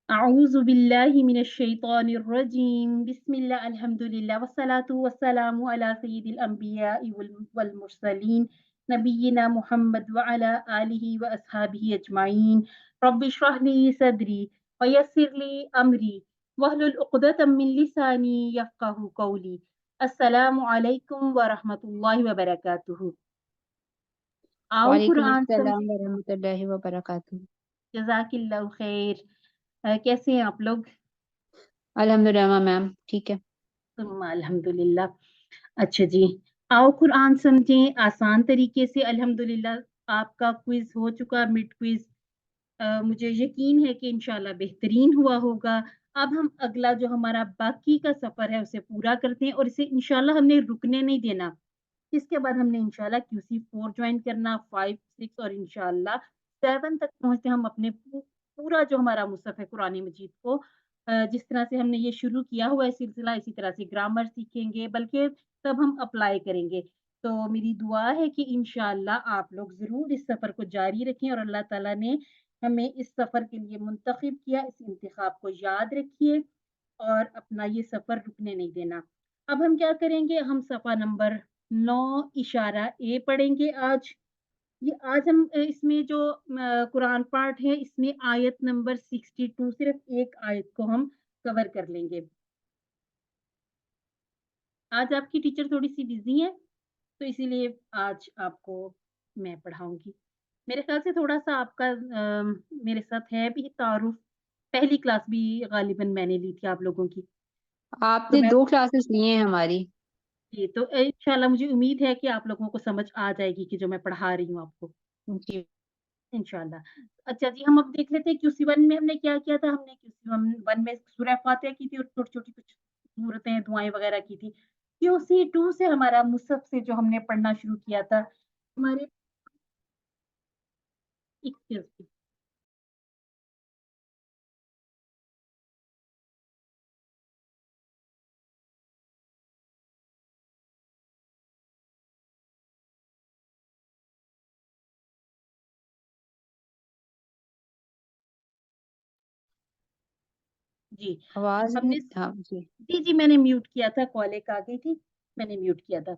أعوذ بالله من الشيطان الرجيم بسم الله الحمد لله والصلاة والسلام على سيد الأنبياء والمرسلين نبينا محمد وعلى آله وأصحابه أجمعين رب اشرح لي صدري ويسر لي أمري واحلل عقدة من لساني يفقه قولي السلام عليكم ورحمة الله وبركاته आओ وعلیکم कुरान السلام समझे ورحمۃ اللہ وبرکاتہ۔ जज़ाकिल्लाहु खैर कैसे हैं आप लोग الحمدللہ میم ٹھیک ہے۔ अल्हम्दुलिल्लाह अच्छा जी आओ कुरान समझें आसान तरीके से अल्हम्दुलिल्लाह आपका क्विज हो चुका मिड क्विज मुझे यकीन है कि इंशाल्लाह बेहतरीन हुआ होगा अब हम अगला जो हमारा बाकी का सफर है उसे पूरा करते हैं और इसे इंशाल्लाह हमने रुकने नहीं देना इसके बाद हमने इंशाल्लाह QC4 ज्वाइन करना 5 6 और इंशाल्लाह 7 तक पहुंचते हम अपने पूरा जो हमारा मुसहफ है कुरान मजीद को जिस तरह से हमने ये शुरू किया हुआ है सिलसिला इसी तरह से ग्रामर सीखेंगे बल्कि तब हम अप्लाई करेंगे तो मेरी दुआ है कि इंशाल्लाह आप लोग ज़रूर इस सफ़र को जारी रखें और अल्लाह ताला ने हमें इस सफ़र के लिए मुंतखब किया इस इंतखाब को याद रखिए और अपना ये सफ़र रुकने नहीं देना अब हम क्या करेंगे हम सफ़ा नंबर 9 इशारा ए पढ़ेंगे आज ये आज हम इसमें जो कुरान पाठ है इसमें आयत नंबर 62 सिर्फ एक आयत को हम कवर कर लेंगे आज आपकी टीचर थोड़ी सी बिजी है तो इसीलिए आज आपको मैं पढ़ाऊंगी मेरे ख्याल से थोड़ा सा आपका मेरे साथ है भी तारुफ पहली क्लास भी गालिबन मैंने ली थी आप लोगों की آپ तो نے मैं 2 क्लासेस ली ہیں हमारी۔ जी तो इंशाल्लाह मुझे उम्मीद है कि आप लोगों को समझ आ जाएगी कि जो मैं पढ़ा रही हूँ आपको جی इंशाल्लाह। अच्छा जी, हम अब देख लेते हैं QC1 में हमने क्या किया था, हमने QC1 में सूरह फ़ातिहा की थी और छोटी-छोटी कुछ सूरतें, दुआएँ वग़ैरह की थी। QC2 से हमारा मुसहफ़ से जो हमने पढ़ना शुरू किया था, हमारे एक्सक्यूज़ मी जी, آواز हमने نہیں، ہاں جی۔ जी, जी, मैंने म्यूट किया था, कॉल एक आ गई थी, मैंने म्यूट किया था।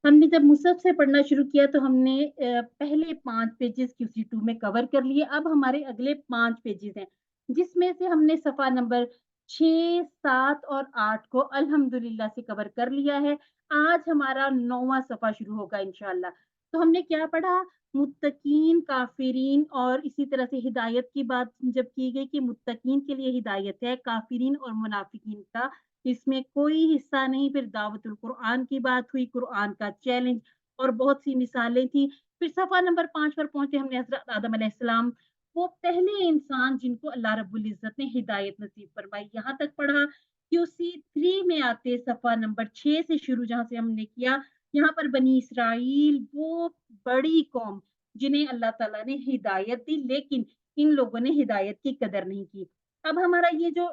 हमने जब मुसहफ़ से पढ़ना शुरू किया तो हमने पहले 5 पेजेज़ QC2 में कवर कर लिए, अब हमारे अगले 5 पेजेज़ हैं, जिसमें से हमने सफ़ा नंबर 6, 7 और 8 को अल्हम्दुलिल्लाह से कवर कर लिया है। आज हमारा 9वाँ सफ़ा शुरू होगा इंशाअल्लाह। तो हमने क्या पढ़ा? मुत्तकीन, काफ़िरीन और इसी तरह से हिदायत की बात जब की गई कि मुत्तकीन के लिए हिदायत है, काफ़िरीन और मुनाफ़िकीन का इसमें कोई हिस्सा नहीं, फिर दावतुल कुरान की बात हुई, कुरान का चैलेंज और बहुत सी मिसालें थी। फिर सफ़ा नंबर 5 पर पहुँचे हमने हज़रत आदम अलैहिस्सलाम, वो पहले इंसान जिनको अल्लाह रब्बुल इज़्ज़त ने हिदायत नसीब फरमाई, यहाँ तक पढ़ा। QC3 में आते सफ़ा नंबर 6 से शुरू जहाँ से हमने किया, यहाँ पर बनी इसराइल वो बड़ी कौम जिन्हें अल्लाह ताला ने हिदायत दी, लेकिन इन लोगों ने हिदायत की कदर नहीं की। अब हमारा ये जो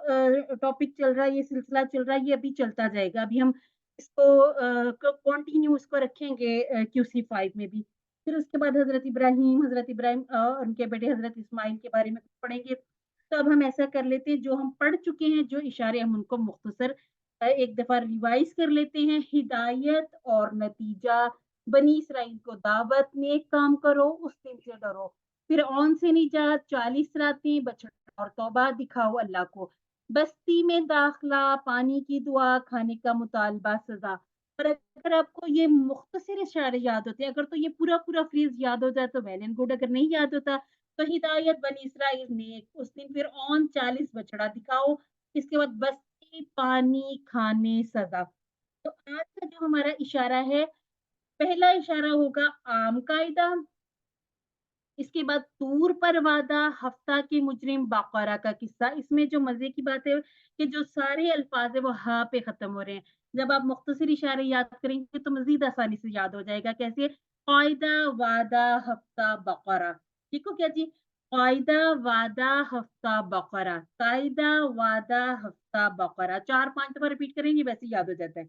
टॉपिक चल रहा है, ये सिलसिला चल रहा है, ये अभी चलता जाएगा। अभी हम इसको कंटिन्यू इसको रखेंगे QC5 में भी। फिर उसके बाद हज़रत इब्राहीम और उनके बेटे हज़रत इस्माइल के बारे में पढ़ेंगे। तो अब हम ऐसा कर लेते हैं, जो हम पढ़ चुके हैं, जो इशारे हम उनको मुख्तसर एक दफ़ा रिवाइज़ कर लेते हैं। हिदायत और नतीजा, बनी इसराइल को दावत, नेक काम करो, उस दिन से डरो। फ़िरऔन से निजात, 40 रातें, बछड़ा और तौबा दिखाओ अल्लाह को। बस्ती में दाखिला, पानी की दुआ, खाने का मुतालबा, सज़ा। और अगर आपको ये मुख्तसर इशारे याद होते हैं, अगर तो ये पूरा-पूरा फ्रेज़ याद हो जाए तो वेल एंड गुड, अगर नहीं याद होता तो हिदायत, बनी इसराइल, नेक, उस दिन फ़िरऔन, 40 बछड़ा दिखाओ, इसके बाद बस्ती, पानी, खाने, सज़ा। तो आज का जो हमारा इशारा है, पहला इशारा होगा आम कायदा, इसके बाद तूर पर वादा, हफ्ता के मुजरिम, बाक़रा का किस्सा। इसमें जो मज़े की बात है कि जो सारे अल्फ़ाज़ है वो हा पे ख़त्म हो रहे हैं। जब आप मुख्तसर इशारे याद करेंगे तो मज़ीद आसानी से याद हो जाएगा। कैसे? क़ायदा, वादा, हफ्ता, बक़रा। ठीक हो क्या जी? क़ायदा, वादा, हफ्ता, बक़रा। क़ायदा, वादा, हफ्ता, बक़रा। 4-5 दफ़ा रिपीट करेंगे वैसे ही याद हो जाता है।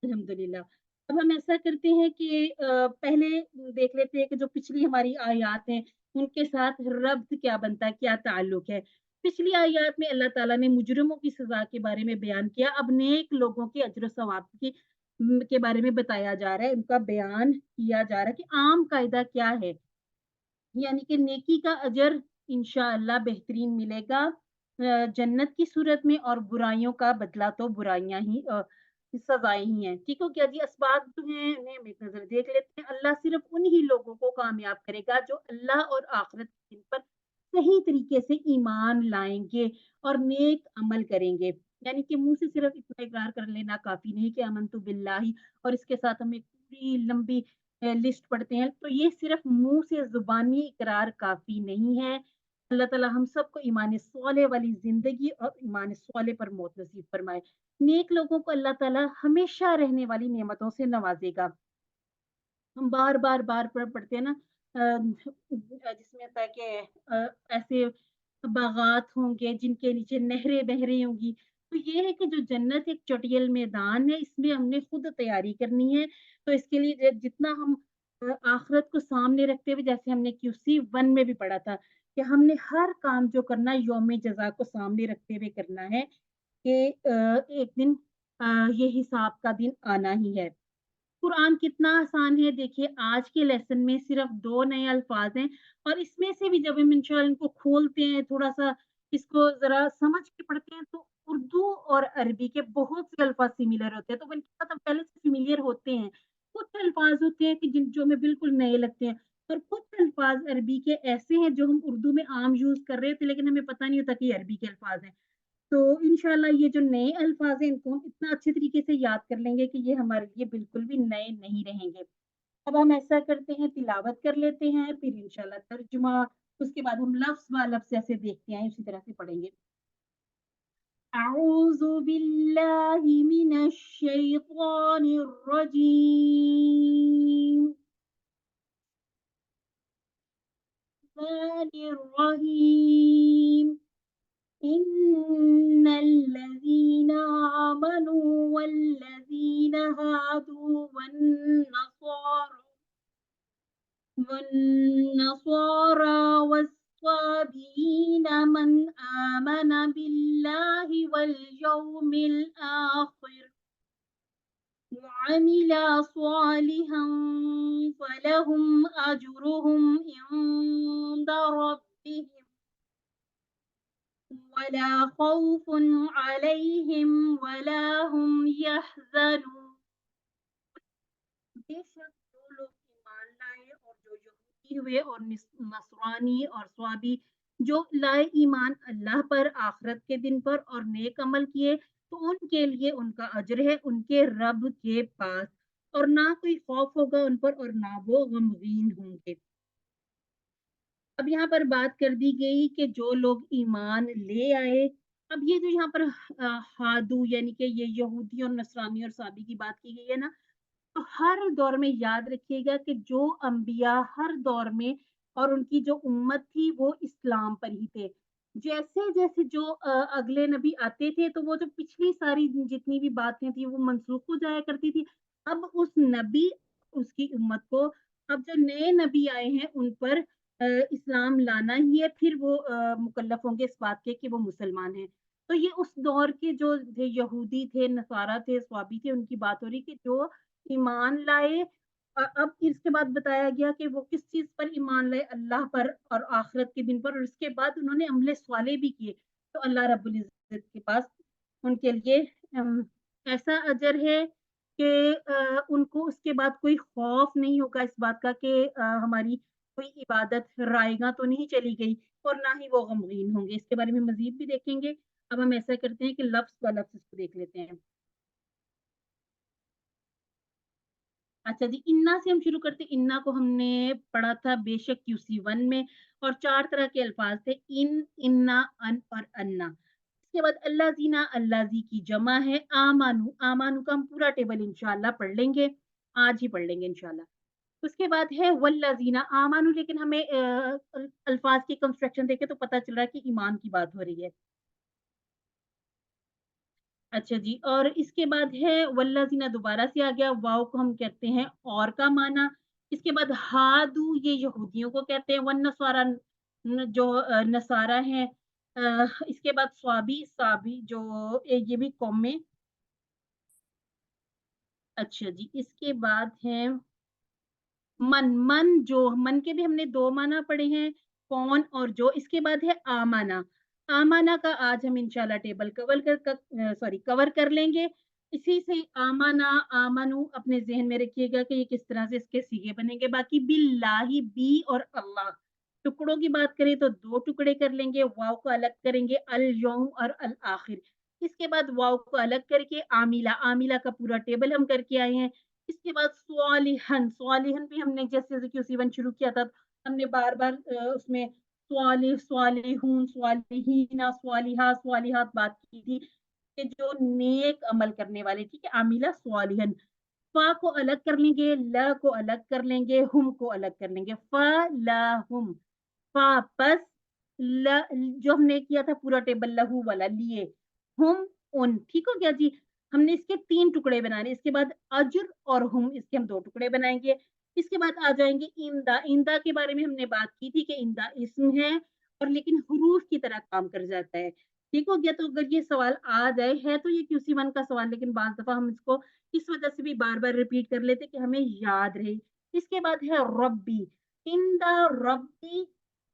अल्हम्दुलिल्लाह। अब हम ऐसा करते हैं कि पहले देख लेते हैं कि जो पिछली हमारी आयत हैं, उनके साथ रब्त क्या बनता है, क्या ताल्लुक है। पिछली आयत में अल्लाह ताला ने मुजरिमों की सजा के बारे में बयान किया, अब नेक लोगों के अज्र सवाब के बारे में बताया जा रहा है, उनका बयान किया जा रहा है कि आम कायदा क्या है, यानी कि नेकी का अजर इंशाअल्लाह बेहतरीन मिलेगा जन्नत की सूरत में, और बुराइयों का बदला तो बुराइयां ही सजाएं ही हैं। ठीक हो गया जी। असबाब जो हैं उन्हें हम एक नजर देख लेते हैं। अल्लाह सिर्फ उन्हीं लोगों को कामयाब करेगा जो अल्लाह और आखिरत के दिन पर सही तरीके से ईमान लाएंगे और नेक अमल करेंगे। यानी कि मुंह से सिर्फ इतना इकरार कर लेना काफी नहीं कि अमन तो बिल्लाही, और इसके साथ हमें पूरी लंबी लिस्ट पढ़ते हैं, तो ये सिर्फ मुंह से जुबानी इकरार काफी नहीं है। अल्लाह ताला हम सबको ईमान सौले वाली जिंदगी और ईमान सौले पर मौत नसीब फरमाए। नेक लोगों को अल्लाह ताला हमेशा रहने वाली नेमतों से नवाजेगा। हम बार बार पढ़ते हैं ना, जिसमें होता है कि ऐसे बागात होंगे जिनके नीचे नहरें बह रही होंगी। तो ये है कि जो जन्नत एक चौटियल मैदान है, इसमें हमने खुद तैयारी करनी है। तो इसके लिए जितना हम आखिरत को सामने रखते हुए, जैसे हमने क्यूसी 1 में भी पढ़ा था कि हमने हर काम जो करना है यौम जज़ा को सामने रखते हुए करना है कि एक दिन ये हिसाब का दिन आना ही है। कुरान कितना आसान है, देखिए आज के लेसन में सिर्फ 2 नए अल्फाज हैं, और इसमें से भी जब हम इंशाल्लाह इनको खोलते हैं, थोड़ा-सा इसको ज़रा समझ के पढ़ते हैं, तो उर्दू और अरबी के बहुत से अल्फाज सिमिलर होते हैं, तो वो इनके साथ हम पहले से फ़ैमिलियर होते हैं। कुछ अल्फाज होते हैं कि जो हमें बिल्कुल नए लगते हैं, और कुछ अल्फाज अरबी के ऐसे हैं जो हम उर्दू में आम यूज़ कर रहे थे, लेकिन हमें पता नहीं होता कि ये अरबी के अल्फाज हैं। तो इंशाल्लाह ये जो नए अल्फाज हैं, इनको हम इतना अच्छे तरीके से याद कर लेंगे कि ये हमारे लिए बिल्कुल भी नए नहीं रहेंगे। अब हम ऐसा करते हैं, तिलावत कर लेते हैं, फिर इंशाल्लाह तर्जुमा, उसके बाद हम लफ्ज़ ब लफ्ज़ ऐसे देखते हैं, उसी तरह से पढ़ेंगे। अऊज़ु बिल्लाहि मिनश शैतानिर रजीम। रहमानिर रहीम। إن الذين آمنوا والذين هادوا والنصارى والصابئين من آمن بالله واليوم الآخر وعمل صالحا فلهم أجرهم عند ربهم ولا خوف عليهم ولا هم يحزنون। बेशक जो लोग ईमान लाए और जो यहूदी हुए और नसरानी और स्वाबी, जो लाए ईमान अल्लाह पर, आखिरत के दिन पर, और नेक अमल किए, तो उनके लिए उनका अजर है उनके रब के पास, और ना कोई खौफ होगा उन पर और ना वो गमगीन होंगे। अब यहाँ पर बात कर दी गई कि जो लोग ईमान ले आए। अब ये जो यहाँ पर हादू यानी कि ये यहूदी और नसरानी और साबी की बात की गई है ना, तो हर दौर में याद रखिएगा कि जो अंबिया हर दौर में और उनकी जो उम्मत थी वो इस्लाम पर ही थे। जैसे-जैसे जो अगले नबी आते थे, तो वो जो पिछली सारी जितनी भी बातें थी वो मनसूख हो जाया करती थी। अब उस नबी, उसकी उम्मत को, अब जो नए नबी आए हैं उन पर इस्लाम लाना ही है, फिर वो मुकल्लफ होंगे इस बात के कि वो मुसलमान हैं। तो ये उस दौर के जो थे, यहूदी थे, नसारा थे, स्वाबी थे, उनकी बात हो रही कि जो ईमान लाए। अब इसके बाद बताया गया कि वो किस चीज़ पर ईमान लाए, अल्लाह पर और आखिरत के दिन पर, और उसके बाद उन्होंने अमले स्वाले भी किए, तो अल्लाह रब्बुल इज़्ज़त के पास उनके लिए ऐसा अजर है कि उनको उसके बाद कोई खौफ नहीं होगा इस बात का कि हमारी कोई इबादत रायगा तो नहीं चली गई, और ना ही वो गमगीन होंगे। इसके बारे में मज़ीद भी देखेंगे। अब हम ऐसा करते हैं कि लफ्ज़ ब लफ्ज़ इसको देख लेते हैं। अच्छा जी, इन्ना से हम शुरू करते हैं। इन्ना को हमने पढ़ा था बेशक क्यूसी 1 में, और 4 तरह के अल्फाज थे, इन, इन्ना, अन और अन्ना। इसके बाद अल्लाज़ीना, अल्लाज़ी की जमा है, आमानु, आमानु का हम पूरा टेबल इंशाअल्लाह पढ़ लेंगे, आज ही पढ़ लेंगे इंशाअल्लाह। उसके बाद है वल्लज़ीना आमानु, लेकिन हमें अल्फाज की कंस्ट्रक्शन देख के तो पता चल रहा है कि ईमान की बात हो रही है। अच्छा जी, और इसके बाद है वल्लज़ीना, दोबारा से आ गया, वाव को हम कहते हैं और का माना। इसके बाद हादू, ये यहूदियों को कहते हैं, वन नस्वारा, जो नसारा हैं, इसके बाद स्वाबी, साबी जो ये भी कौम में। अच्छा जी, इसके बाद है मन, मन जो मन के भी हमने 2 माना पढ़े हैं, कौन और जो। इसके बाद है आमाना। आमाना का आज हम इंशाल्लाह टेबल कवर कर लेंगे। इसी से आमाना, आमनु अपने ज़हन में रखिएगा कि ये किस तरह से इसके सीगे बनेंगे। बाकी बिल्लाहि, बी और अल्लाह। टुकड़ों की बात करें तो 2 टुकड़े कर लेंगे, वाव को अलग करेंगे, अल यौम और अल आखिर। इसके बाद वाव को अलग करके आमिला, आमिला का पूरा टेबल हम करके आए हैं। इसके बाद स्वालिहन, स्वालिहन भी हमने जैसे-जैसे QC1 शुरू किया था, हमने बार-बार उसमें स्वालिह, स्वालिहून, स्वालिहीना, स्वालिहा, स्वालिहात बात की थी कि जो नेक अमल करने वाले, ठीक है? आमिला स्वालिहन। फ़ा को अलग कर लेंगे, ल को अलग कर लेंगे, हुम को अलग कर लेंगे। फ़लहुम, फ़ा पस ल जो हमने किया था पूरा टेबल लहू वाला लिए, हुम उन, ठीक हो गया जी? हमने इसके 3 टुकड़े बनाने, इसके बाद अज्र और हुम इसके हम 2 टुकड़े बनाएँगे। इसके बाद आ जाएँगे इंदा, इंदा के बारे में हमने बात की थी कि इंदा इस्म है और लेकिन हुरूफ की तरह काम कर जाता है। ठीक हो गया? तो अगर ये सवाल आ जाए, है तो ये QC1 का सवाल लेकिन बाज़ दफ़ा हम इसको इस वजह से भी बार-बार रिपीट कर लेते हैं कि हमें याद रहे। इसके बाद है रब्बी, इंदा रब्बी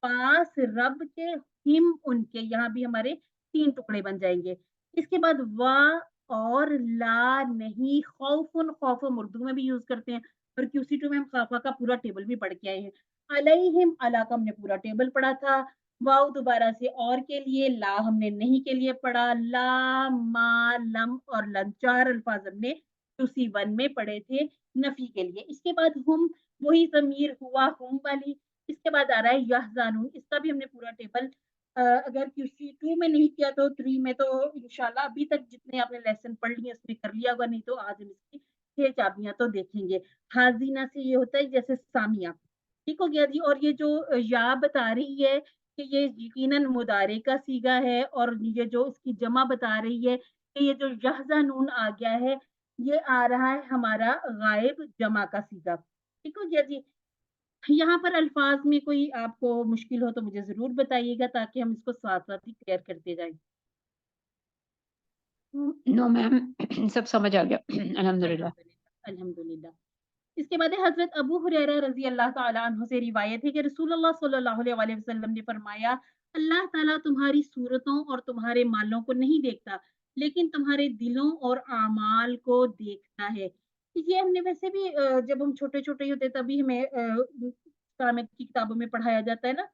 पास रब के, हिम उनके, यहाँ भी हमारे 3 टुकड़े बन जाएँगे। इसके बाद वा और ला नहीं, खौफुन, खौफ हम उर्दू में भी यूज़ करते हैं और QC2 में हम खाफा का पूरा टेबल भी पढ़ के आए हैं। अलैहिम, अला का हमने पूरा टेबल पढ़ा था। वाव दोबारा से और के लिए, ला हमने नहीं के लिए पढ़ा। ला, मा, लम और लन 4 अल्फाज हमने QC1 में पढ़े थे नफ़ी के लिए। इसके बाद हुम, वही ज़मीर हुआ हुम वाली। इसके बाद आ रहा है यहज़ानून, इसका भी हमने पूरा टेबल अगर QC2 में नहीं किया तो 3 में तो इंशाल्लाह अभी तक जितने आपने लेसन पढ़ लिए उसमें कर लिया होगा, नहीं तो आज हम इसकी 6 चाबियाँ तो देखेंगे। हाज़िना से ये होता है जैसे सामिया, ठीक हो गया जी? और ये जो या बता रही है कि ये यकीनन मुदारे का सीगा है और ये जो इसकी जमा बता रही है कि ये जो यहज़ानून आ गया है, ये आ रहा है हमारा गायब जमा का सीगा। ठीक हो गया जी? यहाँ पर अल्फाज में कोई आपको मुश्किल हो तो मुझे ज़रूर बताइएगा ताकि हम इसको साथ-साथ ही क्लियर करते जाएँ। नो मैम सब समझ आ गया अल्हम्दुलिल्लाह। अल्हम्दुलिल्लाह, अल्हम्दुलिल्लाह। इसके बाद है हज़रत अबू हुरैरा रज़ी अल्लाह तआला अन्हु से रिवायत है कि रसूलुल्लाह सल्लल्लाहु अलैहि वसल्लम ने फरमाया, अल्लाह ताला तुम्हारी सूरतों और तुम्हारे मालों को नहीं देखता, लेकिन तुम्हारे दिलों और आमाल को देखता है। ये हमने वैसे भी जब हम छोटे-छोटे होते तभी हमें इस्लामिक की किताबों में पढ़ाया जाता है ना,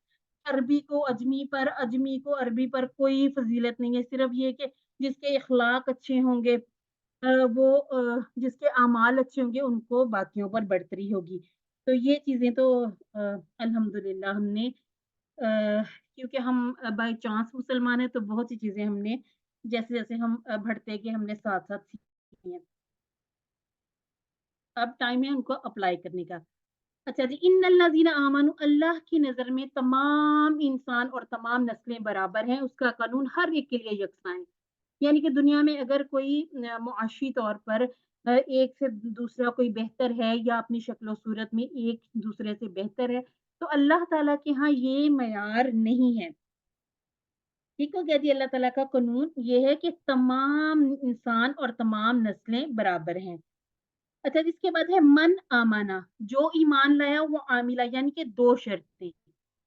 अरबी को अजमी पर, अजमी को अरबी पर कोई फ़ज़ीलत नहीं है, सिर्फ़ ये कि जिसके अखलाक अच्छे होंगे वो जिसके अमाल अच्छे होंगे उनको बाकियों पर बढ़तरी होगी। तो ये चीज़ें तो अल्हम्दुलिल्लाह हमने क्योंकि हम बाय चांस मुसलमान हैं तो बहुत सी चीज़ें हमने जैसे-जैसे हम बढ़ते गए हमने साथ-साथ सीखी हैं। अब टाइम है उनको अप्लाई करने का। अच्छा जी, इन्नल्लज़ीना आमनु, अल्लाह की नज़र में तमाम इंसान और तमाम नस्लें बराबर हैं, उसका कानून हर एक के लिए यकसां है। यानी कि दुनिया में अगर कोई मुआशी तौर पर एक से दूसरा कोई बेहतर है या अपनी शक्ल-ओ-सूरत में एक दूसरे से बेहतर है, तो अल्लाह ताला के यहाँ ये मयार नहीं है। ठीक हो गया जी? अल्लाह ताला का कानून ये है कि तमाम इंसान और तमाम नस्लें बराबर हैं। अच्छा जिसके बाद है मन आमाना, जो ईमान लाया वो आमिला यानी कि 2 शर्तें।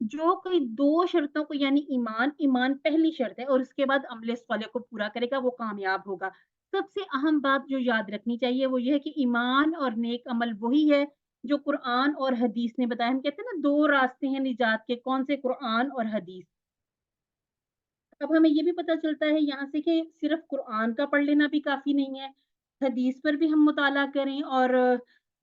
जो कोई 2 शर्तों को यानी ईमान, ईमान पहली शर्त है और उसके बाद अमले सालेह को पूरा करेगा वो कामयाब होगा। सबसे अहम बात जो याद रखनी चाहिए वो ये है कि ईमान और नेक अमल वही है जो कुरान और हदीस ने बताया। हम कहते हैं ना 2 रास्ते हैं निजात के, कौन से? कुरान और हदीस। अब हमें ये भी पता चलता है यहाँ से कि सिर्फ़ कुरान का पढ़ लेना भी काफ़ी नहीं है, हदीस पर भी हम मुताला करें और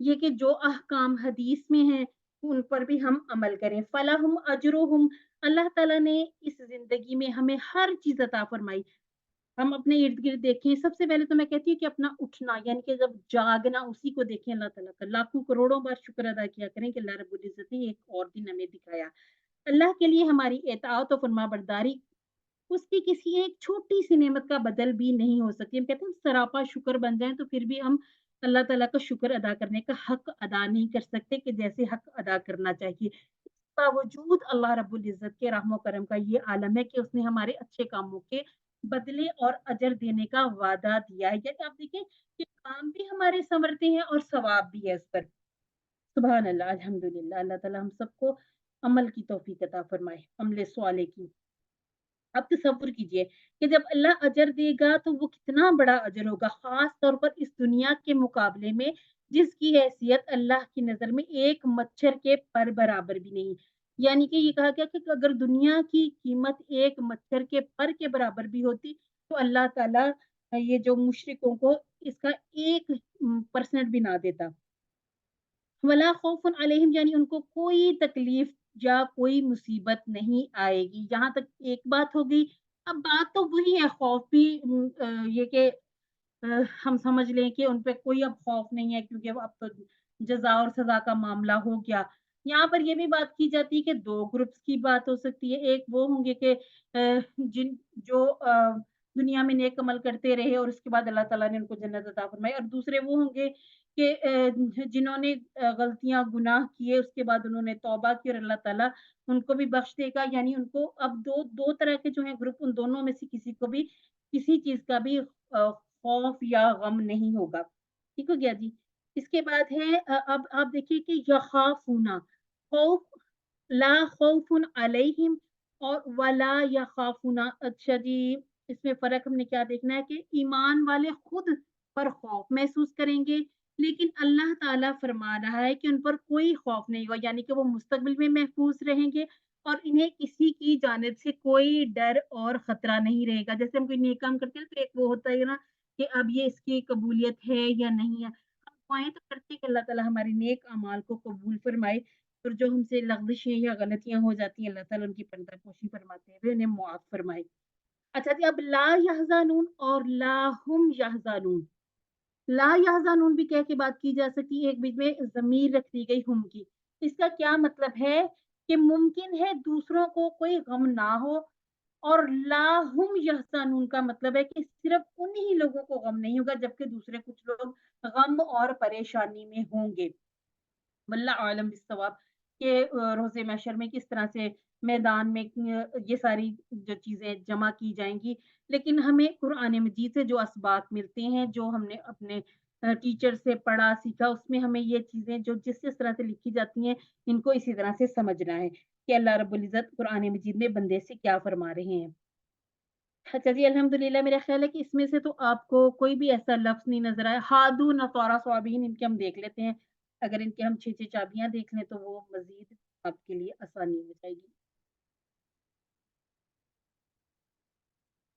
ये कि जो अहकाम हदीस में हैं, उन पर भी हम अमल करें। फलहुम अजरुहुम, अल्लाह ताला ने इस ज़िंदगी में हमें हर चीज़ अता फ़रमाई। हम अपने इर्द-गिर्द देखें, सबसे पहले तो मैं कहती हूँ कि अपना उठना यानी कि जब जागना उसी को देखें अल्लाह ताला का। लाखों करोड़ों बार शुक्र अदा किया करें कि अल्लाह रब्बुल इज़्ज़त ने एक और दिन हमें दिखाया। अल्लाह के लिए हमारी इताअत और फ़रमाबरदारी उसकी किसी एक छोटी-सी नेमत का बदल भी नहीं हो सकती। हम कहते हैं सरापा शुक्र बन जाएँ तो फिर भी हम अल्लाह ताला का शुक्र अदा करने का हक अदा नहीं कर सकते कि जैसे हक अदा करना चाहिए। बावजूद अल्लाह रब्बुल इज़्ज़त के रहमो करम का ये आलम है कि उसने हमारे अच्छे कामों के बदले और अजर देने का वादा दिया है। जैसे आप देखिए कि काम भी हमारे संवरते हैं और सवाब भी है उस पर। सुभान अल्लाह, अल्हम्दुलिल्लाह। अल्लाह ताला हम सबको अमल की तौफीक अता फरमाए, अमले स्वाले की। आप तसव्वुर कीजिए कि जब अल्लाह अजर देगा तो वो कितना बड़ा अजर होगा, खास तौर पर इस दुनिया के मुकाबले में जिसकी हैसियत अल्लाह की नजर में एक मच्छर के पर बराबर भी नहीं। यानी कि ये कहा गया कि अगर दुनिया की कीमत एक मच्छर के पर के बराबर भी होती तो अल्लाह ताला ये जो मुशरिकों को इसका 1% भी ना देता। वला खौफुन अलैहिम, यानी उनको कोई तकलीफ या कोई मुसीबत नहीं आएगी। यहाँ तक एक बात हो गई। अब बात तो वही है, खौफ भी ये कि हम समझ लें कि उन पे कोई अब खौफ नहीं है क्योंकि अब तो जज़ा और सज़ा का मामला हो गया। यहाँ पर ये भी बात की जाती है कि 2 ग्रुप्स की बात हो सकती है। एक वो होंगे कि जिन जो दुनिया में नेक अमल करते रहे और उसके बाद अल्लाह ताला ने उनको जन्नत अता फरमाई, और दूसरे वो होंगे कि जिन्होंने गलतियाँ, गुनाह किए, उसके बाद उन्होंने तौबा की और अल्लाह ताला उनको भी बख्श देगा। यानी उनको अब 2 तरह के जो हैं ग्रुप, उन दोनों में से किसी को भी किसी चीज़ का भी खौफ या गम नहीं होगा। ठीक हो गया जी? इसके बाद है अब आप देखिए कि यख़ाफ़ूना, खौफ, ला खौफ़ुन अलैहिम और वला यख़ाफ़ूना। अच्छा जी, इसमें फ़र्क हमने क्या देखना है कि ईमान वाले खुद पर खौफ महसूस करेंगे, लेकिन अल्लाह ताला फरमा रहा है कि उन पर कोई खौफ नहीं होगा, यानी कि वो मुस्तक़बिल में महफूज़ रहेंगे और इन्हें किसी की जानिब से कोई डर और खतरा नहीं रहेगा। जैसे हम कोई नेक काम करते हैं तो एक वो होता है ना कि अब ये इसकी कबूलियत है या नहीं है। हम दुआएँ तो करते हैं कि अल्लाह ताला हमारे नेक अमाल को कबूल फरमाए, और जो हमसे लग़ज़िशें या गलतियाँ हो जाती हैं, अल्लाह ताला उनकी पर्दापोशी फरमाते हुए उन्हें मुआफ़ फरमाए। अच्छा जी, अब ला यहज़नून और ला हुम यहज़नून। ला यहज़नून भी कह के बात की जा सकती है, एक बीच में ज़मीर रख दी गई हुम की। इसका क्या मतलब है कि मुमकिन है दूसरों को कोई गम ना हो, और लाहुम यहज़नून का मतलब है कि सिर्फ़ उन्हीं लोगों को गम नहीं होगा जबकि दूसरे कुछ लोग गम और परेशानी में होंगे। वल्लाह आलम बिस्सवाब कि रोज़े महशर में किस तरह से मैदान में ये सारी जो चीज़ें जमा की जाएँगी। लेकिन हमें कुरान मजीद से जो असबाक मिलते हैं, जो हमने अपने टीचर से पढ़ा, सीखा, उसमें हमें ये चीज़ें जो जिस-जिस तरह से लिखी जाती हैं, इनको इसी तरह से समझना है कि अल्लाह रब्बुल इज़्ज़त कुरान मजीद में बंदे से क्या फ़रमा रहे हैं। अच्छा जी, अल्हम्दुलिल्लाह, मेरा ख़्याल है कि इसमें से तो आपको कोई भी ऐसा लफ्ज़ नहीं नज़र आया। हादू, नसारा, स्वाबीन, इनके हम देख लेते हैं। अगर इनके हम 6-6 चाबियाँ देख लें तो वो मज़ीद आपके लिए आसानी हो जाएगी।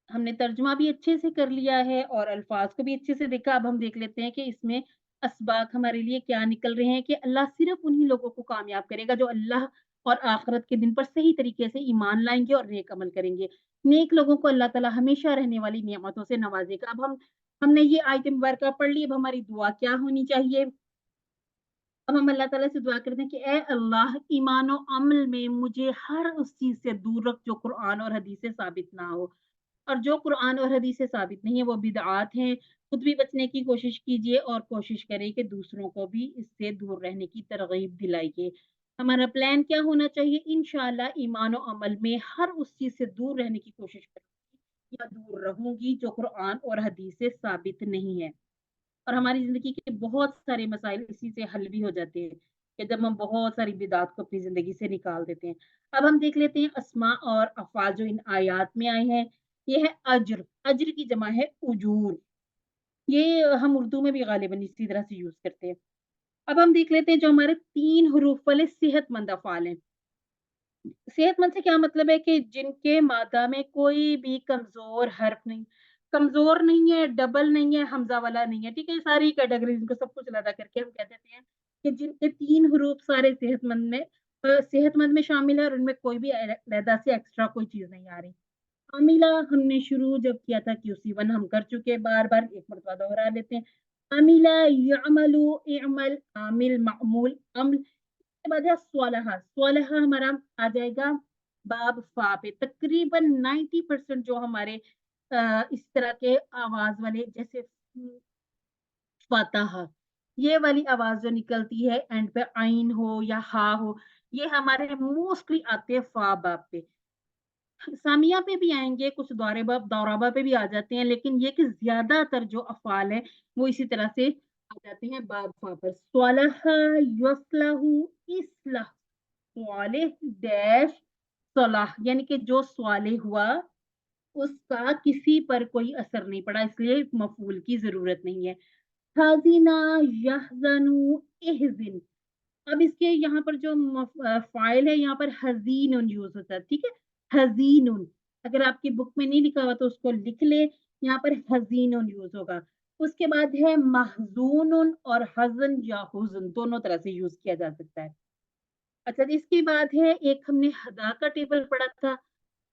हमने तर्जुमा भी अच्छे से कर लिया है और अल्फ़ाज़ को भी अच्छे से देखा। अब हम देख लेते हैं कि इसमें असबाक हमारे लिए क्या निकल रहे हैं कि अल्लाह सिर्फ़ उन्हीं लोगों को कामयाब करेगा जो अल्लाह और आखिरत के दिन पर सही तरीके से ईमान लाएँगे और नेक अमल करेंगे। नेक लोगों को अल्लाह ताला हमेशा रहने वाली नेमतों से नवाज़ेगा। अब हमने ये आयत मुबारका पढ़ ली, अब हमारी दुआ क्या होनी चाहिए? अब हम अल्लाह ताला से दुआ करते हैं कि ए अल्लाह, ईमान और अमल में मुझे हर उस चीज़ से दूर रख जो कुरान और हदीस से साबित ना हो। और जो कुरान और हदीस से साबित नहीं है वो बिदआत हैं। खुद भी बचने की कोशिश कीजिए और कोशिश करें कि दूसरों को भी इससे दूर रहने की तरगीब दिलाइए। हमारा प्लान क्या होना चाहिए? इंशाअल्लाह ईमान और अमल में हर उस चीज़ से दूर रहने की कोशिश करूँगी या दूर रहूँगी जो कुरान और हदीस से साबित नहीं है। और हमारी ज़िंदगी के बहुत सारे मसाइल इसी से हल भी हो जाते हैं कि जब हम बहुत सारी बिदात को अपनी ज़िंदगी से निकाल देते हैं। अब हम देख लेते हैं अस्मा और अफ़आल जो इन आयात में आए हैं। ये है अज्र, अज्र की जमा है उजूर। ये हम उर्दू में भी गालिबन इसी तरह से यूज़ करते हैं। अब हम देख लेते हैं जो हमारे 3 हरूफ वाले सेहतमंद अफ़आल हैं। सेहतमंद से क्या मतलब है कि जिनके मादा में कोई भी कमज़ोर नहीं है, डबल नहीं है, हमज़ा वाला नहीं है, ठीक है? सारी कैटेगरीज़ को सब कुछ अलग करके हम कह देते हैं कि जिनके 3 हरूफ सारे सेहतमंद में शामिल है और उनमें कोई भी अलहदा से एक्स्ट्रा कोई चीज़ नहीं आ रही। अमिला हमने शुरू जब किया था QC1 हम कर चुके हैं, बार-बार एक मर्तबा दोहरा लेते हैं। अमिला, यअमलु, इअमल, आमिल, मअमूल, अम्ल। उसके बाद है स्वालहा, स्वालहा हमारा आ जाएगा बाब फा पे। तकरीबन 90% जो हमारे इस तरह के आवाज़ वाले जैसे फातहा, ये वाली आवाज़ जो निकलती है एंड पे आइन हो या हा हो, ये हमारे मोस्टली आते हैं फा बाब पे, सामिया पे भी आएंगे, कुछ दौराबा पे भी आ जाते हैं, लेकिन ये कि ज्यादातर जो अफाल है वो इसी तरह से आ जाते हैं बाब फा पर। स्वालह यस्लहु इस्लाह, स्वाले डैश सलाह, यानी कि जो स्वाले हुआ उसका किसी पर कोई असर नहीं पड़ा, इसलिए मफूल की जरूरत नहीं है। हज़िना यहज़नु इहज़िन, अब इसके यहाँ पर जो फाइल है यहाँ पर हजीनुन यूज होता है, ठीक है, हजीनुन। अगर आपकी बुक में नहीं लिखा हुआ तो उसको लिख ले, यहाँ पर हजीनुन यूज होगा। उसके बाद है महजूनुन, और हजन या हुजन दोनों तरह से यूज किया जा सकता है। अच्छा, इसके बाद है एक हमने हदा का टेबल पढ़ा था,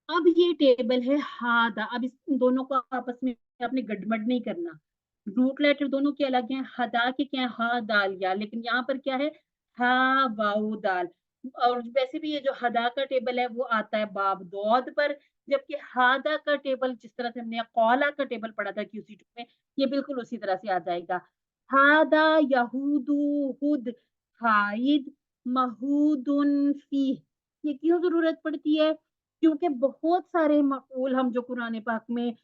अब ये टेबल है हादा। अब इस दोनों को आपस में आपने गड़बड़ नहीं करना, रूट लेटर दोनों के अलग हैं, हदा के क्या है हा दाल या, लेकिन यहाँ पर क्या है हा वाउ दाल। और वैसे भी ये जो हदा का टेबल है वो आता है बाब दौद पर, जबकि हादा का टेबल जिस तरह से हमने कौला का टेबल पढ़ा था QC2 में, ये बिल्कुल उसी तरह से आ जाएगा। हादा यहूदू हुद हाइद महूदुन फी। ये क्यों जरूरत पड़ती है? क्योंकि बहुत सारे मफूल हम जो कुरान पाक में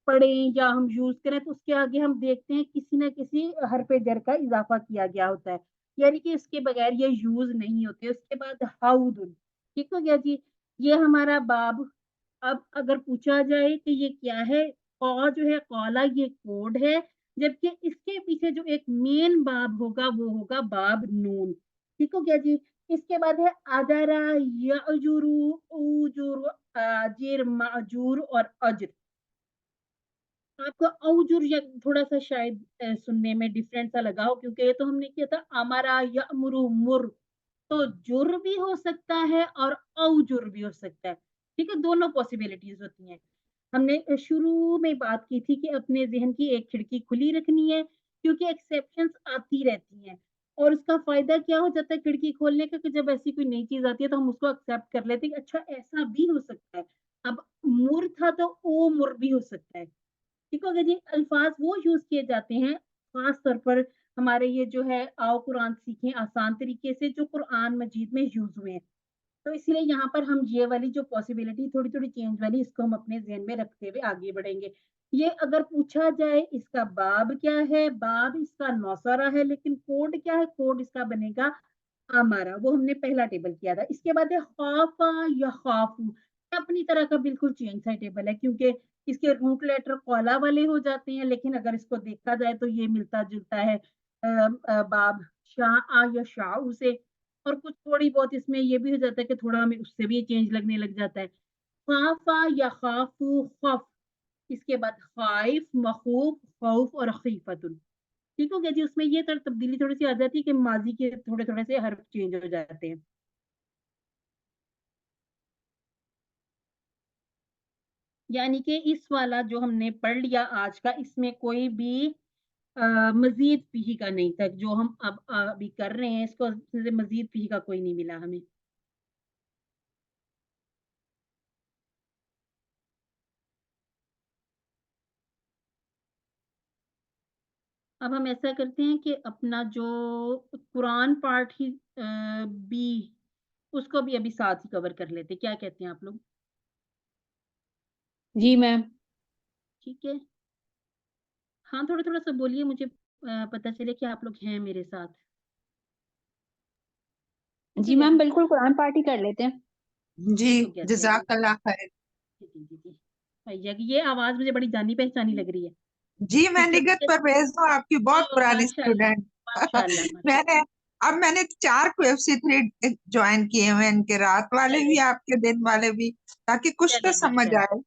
पढ़ें या हम यूज करें तो उसके आगे हम देखते हैं किसी न किसी हरफ जर का इजाफा किया गया होता है, यानी कि इसके बगैर ये यूज नहीं होते। उसके बाद हाउदुन, ठीक हो गया जी, ये हमारा बाब। अब अगर पूछा जाए कि ये क्या है, कौ जो है कौला ये कोड है, जबकि इसके पीछे जो एक मेन बाब होगा वो होगा बाब नून, ठीक हो गया जी। इसके बाद है अदरा यजुरु उजुरु आजिर माजूर और अज्र। आपको औजुर या थोड़ा सा शायद सुनने में डिफरेंट सा लगा हो, क्योंकि ये तो हमने किया था अमरा यअमुरु मुर, तो जुर भी हो सकता है और औजुर भी हो सकता है, ठीक है, दोनों पॉसिबिलिटीज होती हैं। हमने शुरू में बात की थी कि अपने जहन की एक खिड़की खुली रखनी है, क्योंकि एक्सेप्शंस आती रहती हैं, और उसका फायदा क्या हो जाता है खिड़की खोलने का, कि जब ऐसी कोई नई चीज आती है तो हम उसको एक्सेप्ट कर लेते हैं कि अच्छा ऐसा भी हो सकता है। अब मुर था तो ओ मुर भी हो सकता है, ठीक हो गया जी। अल्फाज वो यूज किए जाते हैं खास तौर पर हमारे ये जो है आओ कुरान सीखें आसान तरीके से, जो कुरान मजीद में यूज हुए हैं, तो इसलिए यहाँ पर हम ये वाली जो पॉसिबिलिटी थोड़ी थोड़ी चेंज वाली, इसको हम अपने जहन में रखते हुए आगे बढ़ेंगे। ये अगर पूछा जाए इसका बाब क्या है, बाब इसका नौसरा है, लेकिन कोड क्या है, कोड इसका बनेगा हमारा, वो हमने पहला टेबल किया था। इसके बाद है खौफा या खौफू, अपनी तरह का बिल्कुल चेंज सा टेबल है, क्योंकि इसके रूट लेटर कौला वाले हो जाते हैं, लेकिन अगर इसको देखा जाए तो ये मिलता जुलता है बाब शाह या शाह से, और कुछ थोड़ी बहुत इसमें ये भी हो जाता है कि थोड़ा हमें उससे भी चेंज लगने लग जाता है। खाफा या खाफू खौफ, इसके बाद खाइफ मखूफ खौफ और खीफतुन, ठीक हो गया जी। उसमें ये तब्दीली थोड़ी सी आ जाती है कि माजी के थोड़े थोड़े से हर्फ चेंज हो जाते हैं। यानी कि इस वाला जो हमने पढ़ लिया आज का, इसमें कोई भी मजीद पीही का नहीं था, जो हम अब अभी कर रहे हैं इसको मजीद पीही का कोई नहीं मिला हमें। अब हम ऐसा करते हैं कि अपना जो कुरान पार्ट ही बी, उसको भी अभी साथ ही कवर कर लेते, क्या कहते हैं आप लोग? जी मैम। ठीक है, हाँ थोड़ा थोड़ा सा बोलिए, मुझे पता चले कि आप लोग हैं मेरे साथ, ठीक जी है क्या मैम, जी? बिल्कुल कुरान पार्टी कर लेते हैं। जी। ठीक हो गया, चलिए जज़ाकल्लाह खैर। जी जी जी जी। भैया की ये आवाज मुझे बड़ी जानी पहचानी लग रही है। जी मैं ठीक है निगत ठीक परवेज हूँ, आपकी है, बहुत ओ पुरानी माशाल्लाह, स्टूडेंट। माशाल्लाह माशाल्लाह। मैंने मैंने 4 QFC3 ज्वाइन किए हुए, इनके रात वाले भी चले आपके दिन वाले भी, ताकि कुछ तो चले समझ आए। माशाल्लाह,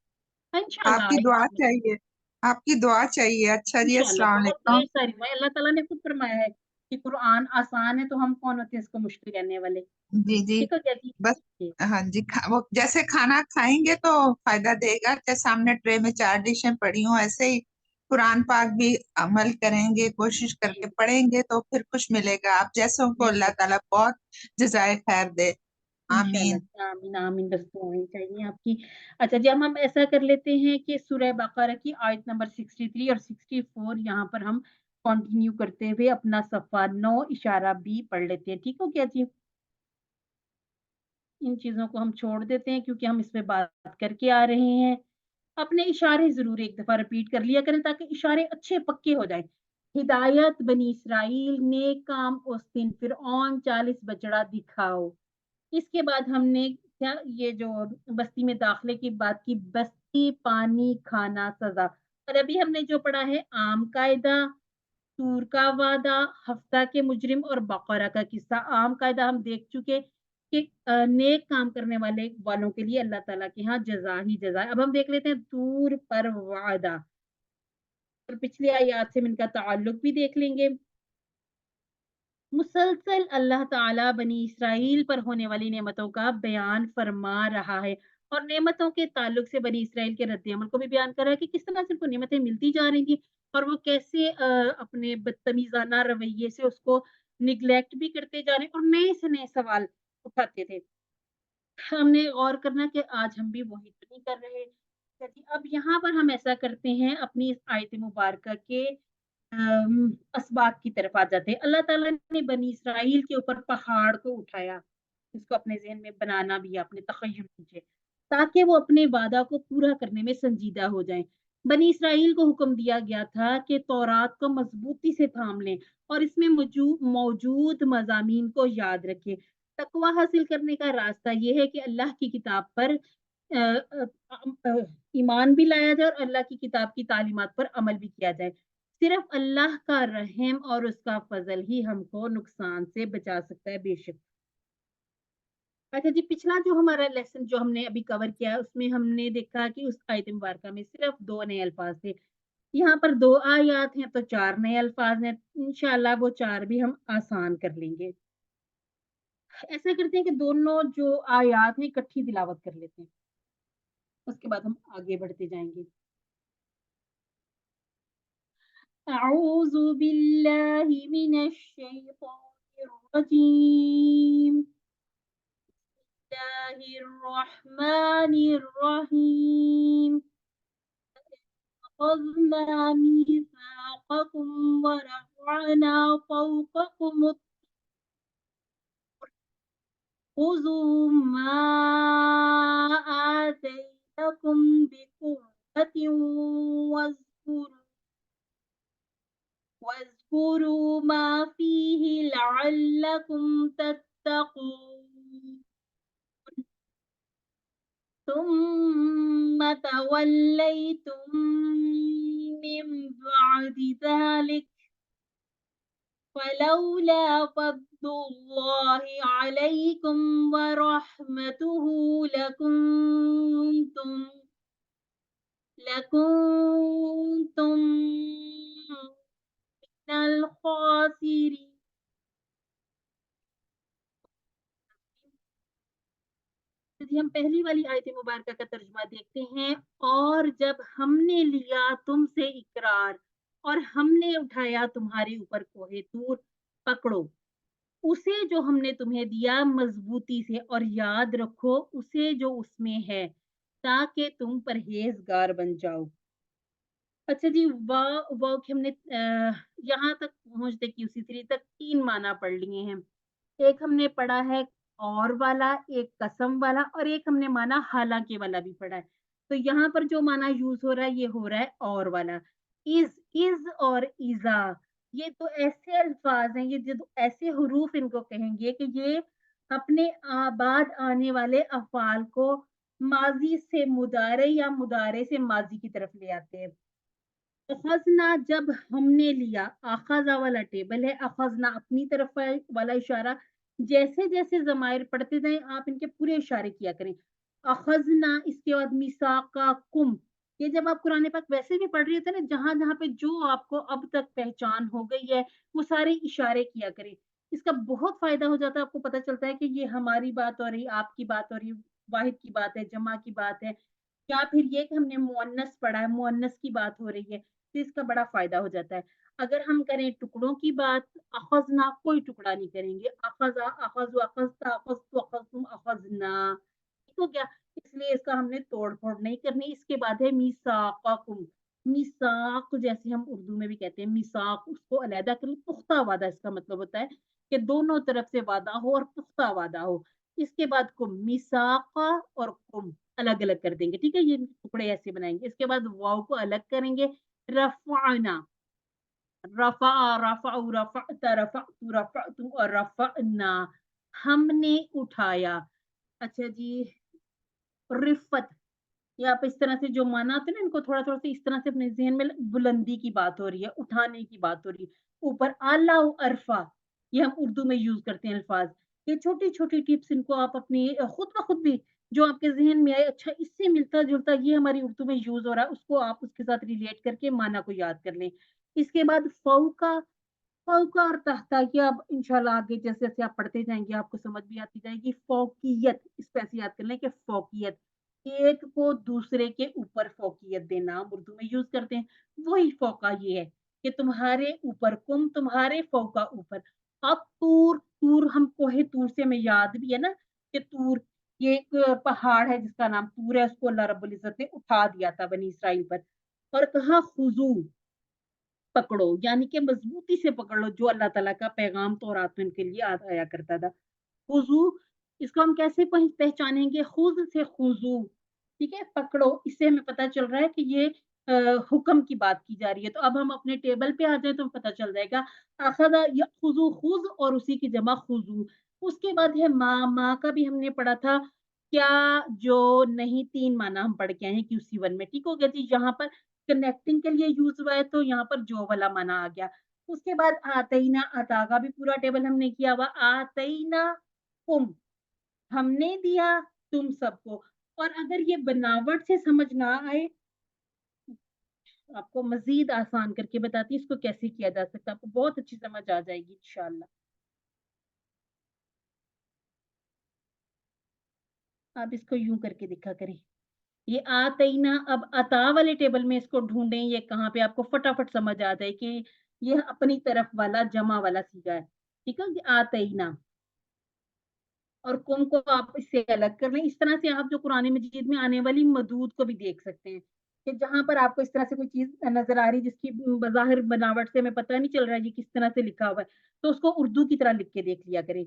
इंशाल्लाह आपकी दुआ आएगा, चाहिए, आपकी दुआ चाहिए। अच्छा जी, इंशाल्लाह अस्सलाम बहुत ढेर वालेकुम। सारी हुआ है। अल्लाह ताला ने खुद फरमाया है कि कुरान आसान है, तो हम कौन होते हैं इसको मुश्किल कहने वाले। जी जी। ठीक हो गया जी बस। जी। हाँ जी, वो जैसे खाना खाएंगे तो फायदा देगा, जैसे सामने ट्रे में 4 डिशें पड़ी हों, ऐसे ही कुरान पाक भी अमल करेंगे, कोशिश जी करके पढ़ेंगे तो फिर कुछ मिलेगा। आप जैसों को अल्लाह बिल्कुल, ताला बहुत जज़ाए खैर दे। इंशाल्लाह आमीन। जी, आमीन आमीन, बस दुआएं चाहिए आपकी। अच्छा जी, अब हम ऐसा कर लेते हैं कि सूरह बकरा की आयत नंबर 63 और 64 यहाँ पर हम कंटिन्यू करते हुए अपना सफ़ा 9 इशारा बी पढ़ लेते हैं, ठीक हो गया जी? ان چیزوں کو ہم چھوڑ دیتے ہیں کیونکہ ہم اس پہ بات کر کے آ رہے ہیں۔ اپنے اشارے ضرور ایک دفعہ ریپیٹ کر لیا کریں تاکہ اشارے اچھے پکے ہو جائیں۔ ہدایت بنی اسرائیل نیک کام اس دن فرعون 40 بچڑا دکھاؤ۔ اس کے بعد ہم نے کیا یہ جو بستی میں داخلے کی بات کی، بستی پانی کھانا سزا، اور ابھی ہم نے جو پڑھا ہے عام قاعدہ، سور کا وعدہ، ہفتہ کے مجرم اور بقرہ کا قصہ۔ عام قاعدہ ہم دیکھ چکے کہ نیک کام کرنے والوں کے لیے اللہ تعالیٰ کے ہاں جزا ہی جزا ہے۔ اب ہم دیکھ لیتے ہیں طور پر وعدہ، اور پچھلی آیات سے ہم ان کا تعلق بھی دیکھ لیں گے۔ مسلسل اللہ تعالیٰ بنی اسرائیل پر ہونے والی نعمتوں کا بیان فرما رہا ہے، اور نعمتوں کے تعلق سے بنی اسرائیل کے رد عمل کو بھی بیان کر رہا ہے کہ کس طرح سے ان کو نعمتیں ملتی جا رہی تھیں اور وہ کیسے اپنے بدتمیزانہ رویے سے اس کو نگلیکٹ بھی کرتے جا رہے ہیں اور نئے سے نئے سوال اٹھاتے تھے۔ ہم نے غور کرنا کہ آج ہم بھی وہی تو نہیں کر رہے۔ اب یہاں پر ہم ایسا کرتے ہیں، اپنی اس آیت مبارکہ کے اسباق کی طرف آ جاتے ہیں۔ اللہ تعالیٰ نے بنی اسرائیل کے اوپر پہاڑ کو اٹھایا، اس کو اپنے ذہن میں بنانا بھی، اپنے تخیل کیجیے، تاکہ وہ اپنے وعدہ کو پورا کرنے میں سنجیدہ ہو جائیں۔ بنی اسرائیل کو حکم دیا گیا تھا کہ تورات کو مضبوطی سے تھام لیں اور اس میں موجود مضامین کو یاد رکھیں۔ تقوی حاصل کرنے کا راستہ یہ ہے کہ اللہ کی کتاب پر ایمان بھی لایا جائے اور اللہ کی کتاب کی تعلیمات پر عمل بھی کیا جائے۔ صرف اللہ کا رحم اور اس کا فضل ہی ہم کو نقصان سے بچا سکتا ہے، بے شک۔ اچھا جی، پچھلا جو ہمارا لیسن جو ہم نے ابھی کور کیا اس میں ہم نے دیکھا کہ اس آیت مبارکہ میں صرف 2 نئے الفاظ تھے۔ یہاں پر 2 آیات ہیں تو 4 نئے الفاظ ہیں، انشاءاللہ وہ 4 بھی ہم آسان کر لیں گے۔ ایسا کرتے ہیں کہ دونوں جو آیات ہیں اکٹھی تلاوت کر لیتے ہیں، اس کے بعد ہم آگے بڑھتے جائیں گے۔ اعوذ باللہ من الشیطان الرجیم، بسم اللہ الرحمن الرحیم، أخذنا ميثاقكم ورفعنا فوقكم خذوا ما آتيتكم بقوة واذكروا ما فيه لعلكم تتقون، ثم توليتم من بعد ذلك فلولا فضل الله عليكم ورحمته لكنتم من الخاسرين۔ ہم پہلی والی آیت مبارکہ کا ترجمہ دیکھتے ہیں۔ اور جب ہم نے لیا تم سے اقرار اور ہم نے اٹھایا تمہارے اوپر کوہ طور، پکڑو اسے جو ہم نے تمہیں دیا مضبوطی سے اور یاد رکھو اسے جو اس میں ہے تاکہ تم پرہیزگار بن جاؤ۔ اچھا جی، واو کہ ہم نے یہاں تک پہنچتے کی اسی 3 تک 3 معنی پڑھ لیے ہیں۔ ایک ہم نے پڑھا ہے اور والا، ایک قسم والا، اور ایک ہم نے معنی حالانکہ والا بھی پڑھا ہے۔ تو یہاں پر جو معنی یوز ہو رہا ہے یہ ہو رہا ہے اور والا۔ از اور ایزا، یہ تو ایسے الفاظ ہیں، یہ جو ایسے حروف ان کو کہیں گے کہ یہ اپنے بعد آنے والے افعال کو ماضی سے مضارع یا مضارع سے ماضی کی طرف لے آتے ہیں۔ اخذنا جب ہم نے لیا، اخذا والا ٹیبل ہے، اخذنا اپنی طرف والا اشارہ، جیسے جیسے ضمائر پڑھتے جائیں آپ ان کے پورے اشارے کیا کریں۔ اخذنا، اس کے بعد میثاقکم، یہ جب آپ قرآن پاک ویسے بھی پڑھ رہے ہوتے ہیں نا، جہاں جہاں پہ جو آپ کو اب تک پہچان ہو گئی ہے وہ سارے اشارے کیا کریں۔ اس کا بہت فائدہ ہو جاتا ہے، آپ کو پتہ چلتا ہے کہ یہ ہماری بات ہو رہی، آپ کی بات ہو رہی، واحد کی بات ہے، جمع کی بات ہے، یا پھر یہ کہ ہم نے مؤنث پڑھا ہے، مؤنث کی بات ہو رہی ہے، تو اس کا بڑا فائدہ ہو جاتا ہے۔ اگر ہم کریں ٹکڑوں کی بات، اخذنا کوئی ٹکڑا نہیں کریں گے، اخذا، اخذ، اخذتا، اخذت، اخذتم، اخذنا، ٹھیک ہو گیا؟ اس لیے اس کا ہم نے توڑ پھوڑ نہیں کرنی۔ اس کے بعد ہے میثاقکم، میثاق جیسے ہم اردو میں بھی کہتے ہیں میثاق، اس کو علیحدہ کریں، پختہ وعدہ اس کا مطلب ہوتا ہے کہ دونوں طرف سے وعدہ ہو اور پختہ وعدہ ہو۔ इसके बाद कुम, मिसाका और कुम अलग अलग कर देंगे, ठीक है, ये टुकड़े ऐसे बनाएंगे। इसके बाद वाव को अलग करेंगे, रफाना, रफा, रफाउ, रफअत, रफअतु, रफअतु और रफअना, हमने उठाया। अच्छा जी, रिफत, ये आप इस तरह से जो माना आते हैं ना, इनको थोड़ा-थोड़ा सा इस तरह से अपने ज़हन में बुलंदी की बात हो रही है, उठाने की बात हो रही है। ऊपर आला व अरफा, ये हम उर्दू में यूज़ करते हैं अल्फाज़। ये छोटी-छोटी टिप्स, इनको आप अपनी खुद ब खुद भी जो आपके ज़हन में आए, अच्छा इससे मिलता-जुलता ये हमारी उर्दू में यूज़ हो रहा है, उसको आप उसके साथ रिलेट करके माना को याद कर लें। इसके बाद फ़ौका, फ़ौका और तहता, ये अब इंशाल्लाह आगे जैसे-जैसे आप पढ़ते जाएँगे आपको समझ भी आती जाएगी। फ़ौकियत, इसको ऐसे याद कर लें कि फ़ौकियत, एक को दूसरे के ऊपर फ़ौकियत देना, हम उर्दू में यूज़ करते हैं। वही फ़ौका ये है कि तुम्हारे ऊपर, कुम तुम्हारे फ़ौका ऊपर। अब तूर, तूर हम कोहे तूर से हमें याद भी है ना कि तूर ये एक पहाड़ है जिसका नाम तूर है, उसको अल्लाह रब्बुल इज़्ज़त ने उठा दिया था बनी इसराइल पर। और कहा खुज़ू, पकड़ो, यानी कि मज़बूती से पकड़ लो जो अल्लाह ताला का पैगाम तौरात में उनके लिए आया करता था। खुज़ू, इसको हम कैसे पहचानेंगे? खुज़ से खुज़ू, ठीक है? पकड़ो, इससे हमें पता चल रहा है कि ये हुक्म की बात की जा रही है। तो अब हम अपने टेबल पे आ जाएँ तो पता चल जाएगा, अख़ज़ा यख़ुज़ु खुज़ और उसी की जमा खुज़ू। उसके बाद है माँ, माँ का भी हमने पढ़ा था, क्या, जो, नहीं, 3 माना हम पढ़ के आए हैं QC1 में, ठीक हो गया जी। यहाँ पर कनेक्टिंग के लिए यूज़ हुआ है तो यहाँ पर जो वाला माना आ गया। उसके बाद आतईना, अता का भी पूरा टेबल हमने किया हुआ, आतईना कुम, हमने दिया तुम सबको। और अगर ये बनावट से समझ ना आए, आपको मज़ीद आसान करके बताती हूँ इसको कैसे किया जा सकता है, आपको बहुत अच्छी समझ आ जाएगी इंशाअल्लाह। आप इसको यूँ करके देखा करें। ये आतईना, अब अता वाले टेबल में इसको ढूँढें, ये कहाँ पे आपको फटाफट समझ आ जाए कि ये अपनी तरफ वाला जमा वाला सीगा है। ठीक है? ये आतईना और कुम को आप इससे अलग कर लें। इस तरह से आप जो कुरान मजीद में आने वाली मदूद को भी देख सकते हैं, कि जहाँ पर आपको इस तरह से कोई चीज़ नज़र आ रही है जिसकी बज़ाहिर बनावट से हमें पता नहीं चल रहा है ये किस तरह से लिखा हुआ है, तो उसको उर्दू की तरह लिख के देख लिया करें।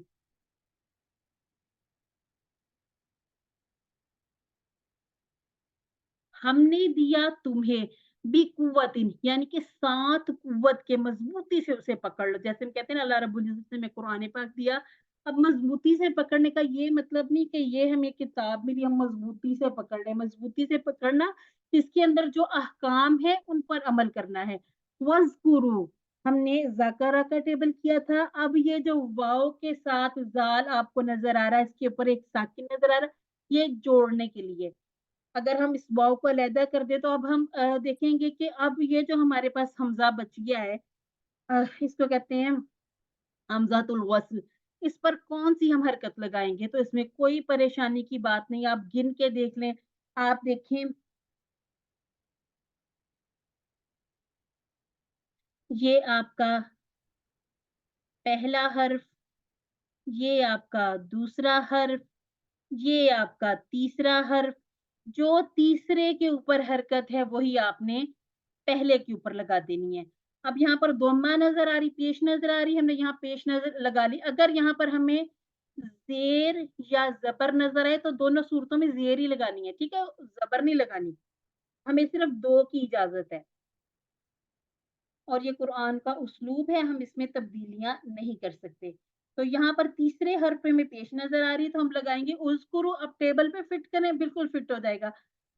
हमने दिया तुम्हें बिकुव्वतिन, यानी कि सात कुव्वत के, मजबूती से उसे पकड़ लो। जैसे हम कहते हैं ना, अल्लाह रब्बुल इज़्ज़त ने हमें कुरान पाक दिया। अब मजबूती से पकड़ने का ये मतलब नहीं कि ये हमें किताब मिली हम मजबूती से पकड़ लें। मजबूती से पकड़ना, इसके अंदर जो अहकाम है उन पर अमल करना है। वज़्कुरू, हमने ज़करा का टेबल किया था। अब ये जो वाव के साथ ज़ाल आपको नज़र आ रहा है, इसके ऊपर एक साकिन नज़र आ रहा है, ये जोड़ने के लिए। अगर हम इस वाव को अलहदा कर दें तो अब हम देखेंगे कि अब ये जो हमारे पास हमज़ा बच गया है, इसको कहते हैं हमज़ातुल वस्ल, इस पर कौन-सी हम हरकत लगाएँगे? तो इसमें कोई परेशानी की बात नहीं, आप गिन के देख लें। आप देखें, ये आपका पहला हर्फ, ये आपका दूसरा हर्फ, ये आपका तीसरा हर्फ। जो तीसरे के ऊपर हरकत है वही आपने पहले के ऊपर लगा देनी है। अब यहाँ पर दोम्मा नज़र आ रही, पेश नज़र आ रही, हमने यहाँ पेश नज़र लगा ली। अगर यहाँ पर हमें ज़ेर या ज़बर नज़र आए तो दोनों सूरतों में ज़ेर ही लगानी है, ठीक है? ज़बर नहीं लगानी। हमें सिर्फ़ 2 की इजाज़त है और ये कुरान का उस्लूब है, हम इसमें तब्दीलियाँ नहीं कर सकते। तो यहाँ पर तीसरे हर्फ पे हमें पेश नज़र आ रही है तो हम लगाएँगे उज़्कुरु, अब टेबल पे फिट करें, बिल्कुल फिट हो जाएगा।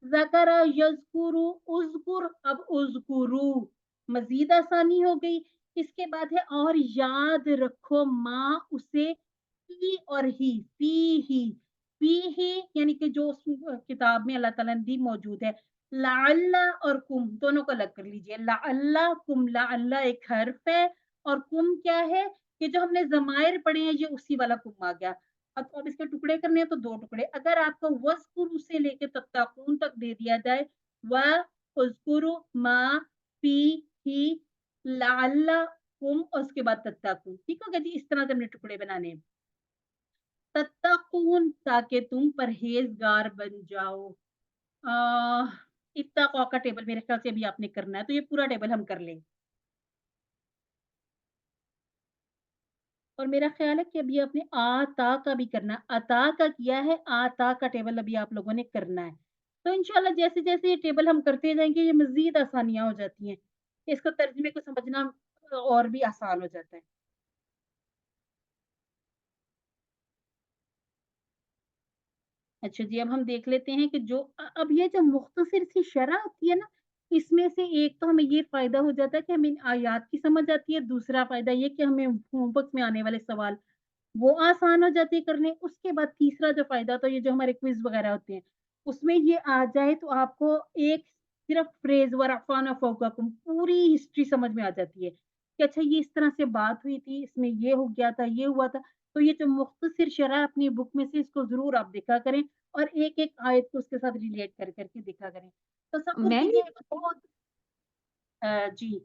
ज़करा यज़्कुरु, उज़्कुर, अब उज़्कुरु, मज़ीद आसानी हो गई। इसके बाद है और याद रखो माँ उसे, फी और ही यानी कि जो उस किताब में अल्लाह ताला ने दी मौजूद है। लअल्ला और कुम दोनों को अलग कर लीजिए। लअल्ला कुम, लअल्ला एक हर्फ है और कुम क्या है? ये जो हमने ज़माइर पढ़े हैं ये उसी वाला कुम आ गया। अब इसके टुकड़े करने हैं तो 2 टुकड़े। अगर आपको वज़्कुरु से लेके तत्ताकून तक दे दिया जाए, व उज़्कुरु मा फी ही लअल्ला कुम और उसके बाद तत्ताकून। ठीक हो गया जी? इस तरह से हमने टुकड़े बनाने हैं। तत्ताकून, ताकि तुम परहेज़गार बन जाओ। अ, इत्तक़ा का टेबल मेरे ख़्याल से अभी आपने करना है, तो ये पूरा टेबल हम कर लें। اور میرا خیال ہے کہ ابھی آپ نے آتا کا بھی کرنا ہے، عطا کا کیا ہے، آتا کا ٹیبل ابھی آپ لوگوں نے کرنا ہے. تو انشاءاللہ جیسے جیسے یہ ٹیبل ہم کرتے جائیں گے یہ مزید آسانیاں ہو جاتی ہیں، اس کو ترجمے کو سمجھنا اور بھی آسان ہو جاتا ہے. اچھا جی، اب ہم دیکھ لیتے ہیں کہ جو اب یہ جو مختصر سی شرح ہوتی ہے نا، اس میں سے ایک تو ہمیں یہ فائدہ ہو جاتا ہے کہ ہمیں آیات کی سمجھ آتی ہے، دوسرا فائدہ یہ کہ ہمیں ہوم ورک میں آنے والے سوال وہ آسان ہو جاتے ہیں کرنے. اس کے بعد تیسرا جو فائدہ ہوتا ہے یہ جو ہمارے کوئز وغیرہ ہوتے ہیں اس میں یہ آ جائے تو آپ کو ایک صرف فریز ورفان فوقکم پوری ہسٹری سمجھ میں آ جاتی ہے کہ اچھا یہ اس طرح سے بات ہوئی تھی، اس میں یہ ہو گیا تھا، یہ ہوا تھا. تو یہ جو مختصر شرح اپنی بک میں سے اس کو ضرور آپ دیکھا کریں اور ایک ایک آیت کو اس کے ساتھ ریلیٹ کر کر کے دیکھا کریں. تصور میم کیجیے بہت جی